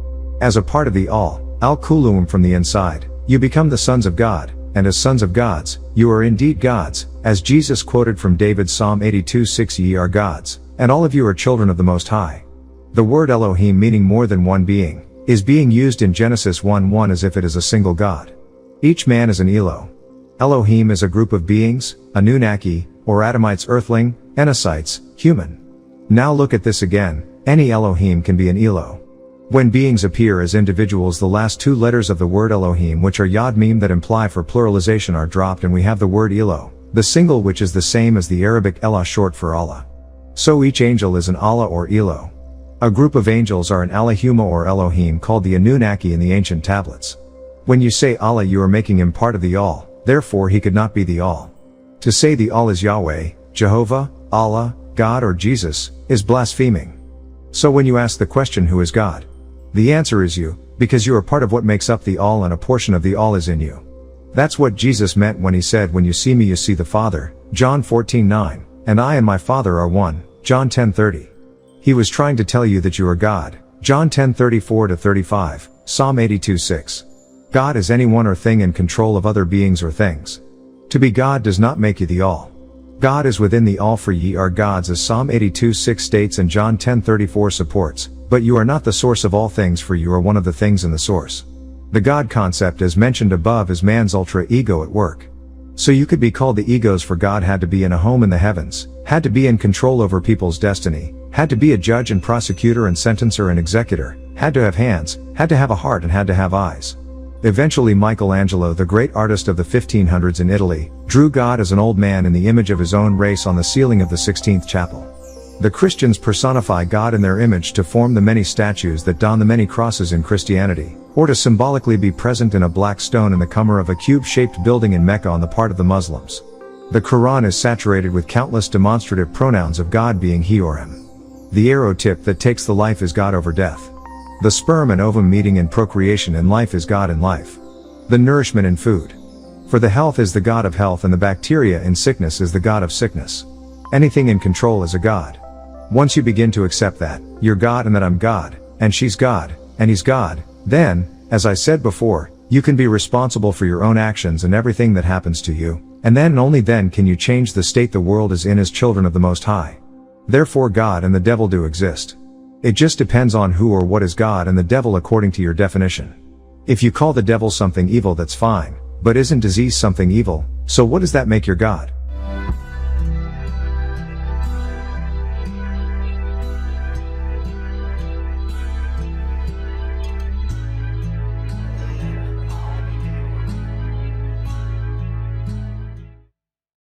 As a part of the all, al-Kulum, from the inside, you become the sons of God, and as sons of gods, you are indeed gods, as Jesus quoted from David's Psalm 82:6, ye are gods, and all of you are children of the Most High. The word Elohim, meaning more than one being, is being used in Genesis 1:1 as if it is a single God. Each man is an Elo. Elohim is a group of beings, Anunnaki, or Adamites, earthling, Enosites, human. Now look at this again, any Elohim can be an Elo. When beings appear as individuals, the last two letters of the word Elohim, which are Yod Mem that imply for pluralization, are dropped, and we have the word Elo, the single, which is the same as the Arabic Elah, short for Allah. So each angel is an Allah or Elo. A group of angels are an Allahumma or Elohim, called the Anunnaki in the ancient tablets. When you say Allah, you are making him part of the all, therefore he could not be the all. To say the all is Yahweh, Jehovah, Allah, God, or Jesus, is blaspheming. So when you ask the question, who is God? The answer is you, because you are part of what makes up the all, and a portion of the all is in you. That's what Jesus meant when he said, when you see me you see the Father, John 14:9, and I and my Father are one, John 10:30. He was trying to tell you that you are God, John 10:34-35, Psalm 82:6. God is anyone or thing in control of other beings or things. To be God does not make you the all. God is within thee, all for ye are gods, as Psalm 82:6 states and John 10:34 supports, but you are not the source of all things, for you are one of the things in the source. The God concept as mentioned above is man's ultra ego at work. So you could be called the egos, for God had to be in a home in the heavens, had to be in control over people's destiny, had to be a judge and prosecutor and sentencer and executor, had to have hands, had to have a heart, and had to have eyes. Eventually Michelangelo, the great artist of the 1500s in Italy, drew God as an old man in the image of his own race on the ceiling of the 16th chapel. The Christians personify God in their image to form the many statues that don the many crosses in Christianity, or to symbolically be present in a black stone in the corner of a cube-shaped building in Mecca on the part of the Muslims. The Quran is saturated with countless demonstrative pronouns of God being he or him. The arrow tip that takes the life is God over death. The sperm and ovum meeting in procreation in life is God in life. The nourishment in food. For the health is the God of health, and the bacteria in sickness is the God of sickness. Anything in control is a God. Once you begin to accept that, you're God and that I'm God, and she's God, and he's God, then, as I said before, you can be responsible for your own actions and everything that happens to you, and then and only then can you change the state the world is in as children of the Most High. Therefore God and the devil do exist. It just depends on who or what is God and the devil according to your definition. If you call the devil something evil, that's fine, but isn't disease something evil? So what does that make your God?